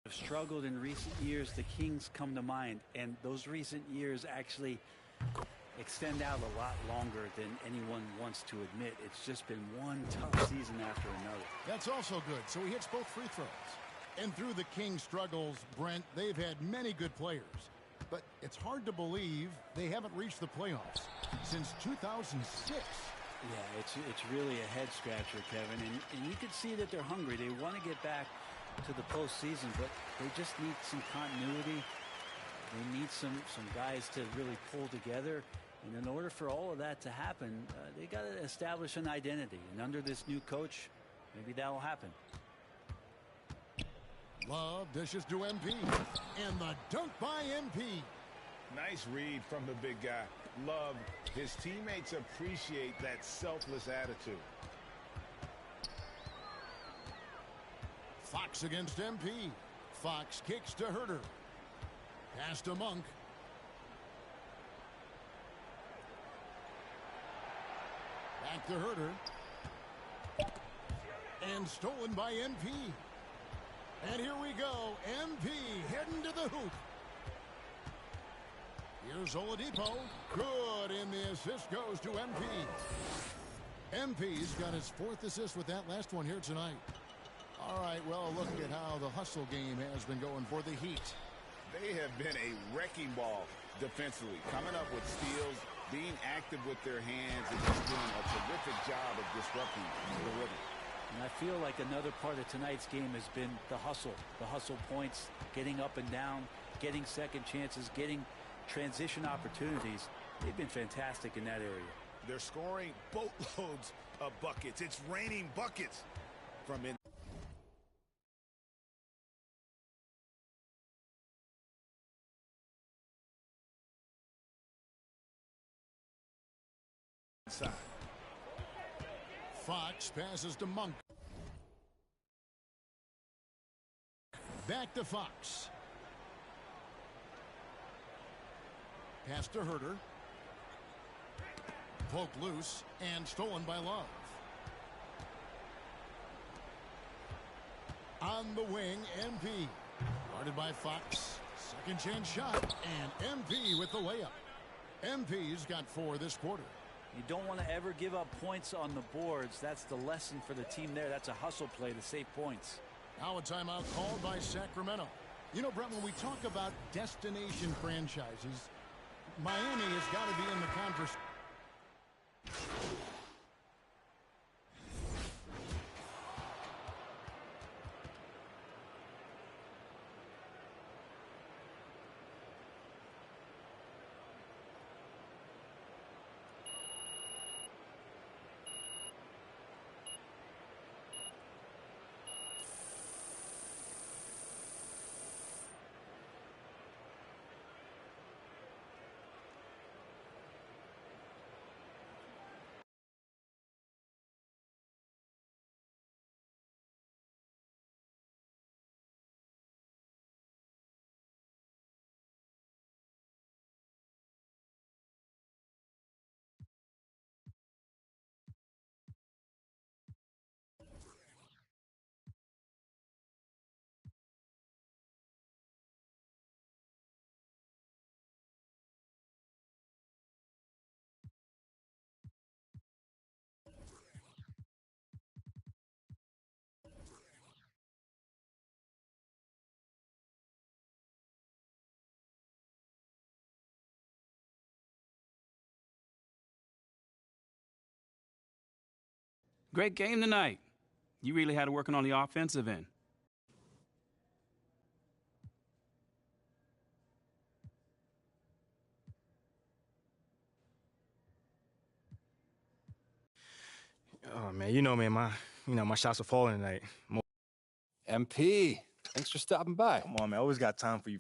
have struggled in recent years, the Kings come to mind. And those recent years actually extend out a lot longer than anyone wants to admit. It's just been one tough season after another. That's also good. So he hits both free throws. And through the Kings' struggles, Brent, they've had many good players. But it's hard to believe they haven't reached the playoffs since 2006. Yeah, it's really a head scratcher, Kevin. And you can see that they're hungry. They want to get back to the postseason, but they just need some continuity. They need some guys to really pull together. And in order for all of that to happen, they got to establish an identity. And under this new coach, maybe that'll happen. Love dishes to MP. And the dunk by MP. Nice read from the big guy. Love, his teammates appreciate that selfless attitude. Fox against MP. Fox kicks to Herter. Pass to Monk. Back to Herter. And stolen by MP. And here we go. MP heading to the hoop. Here's Oladipo. Good, and the assist goes to MP. MP's got his 4th assist with that last one here tonight. All right, well, look at how the hustle game has been going for the Heat. They have been a wrecking ball defensively, coming up with steals, being active with their hands, and just doing a terrific job of disrupting the rhythm. And I feel like another part of tonight's game has been the hustle points, getting up and down, getting second chances, getting transition opportunities. They've been fantastic in that area. They're scoring boatloads of buckets. It's raining buckets from inside. Fox passes to Monk. Back to Fox. Pass to Herter. Poked loose and stolen by Love. On the wing, MP. Guarded by Fox. Second chance shot. And MP with the layup. MP's got 4 this quarter. You don't want to ever give up points on the boards. That's the lesson for the team there. That's a hustle play to save points. Now a timeout called by Sacramento. You know, Brett, when we talk about destination franchises, Miami has got to be in the conversation. Great game tonight. You really had it working on the offensive end. Oh man, my shots are falling tonight. MP, thanks for stopping by. Come on, man. I always got time for you.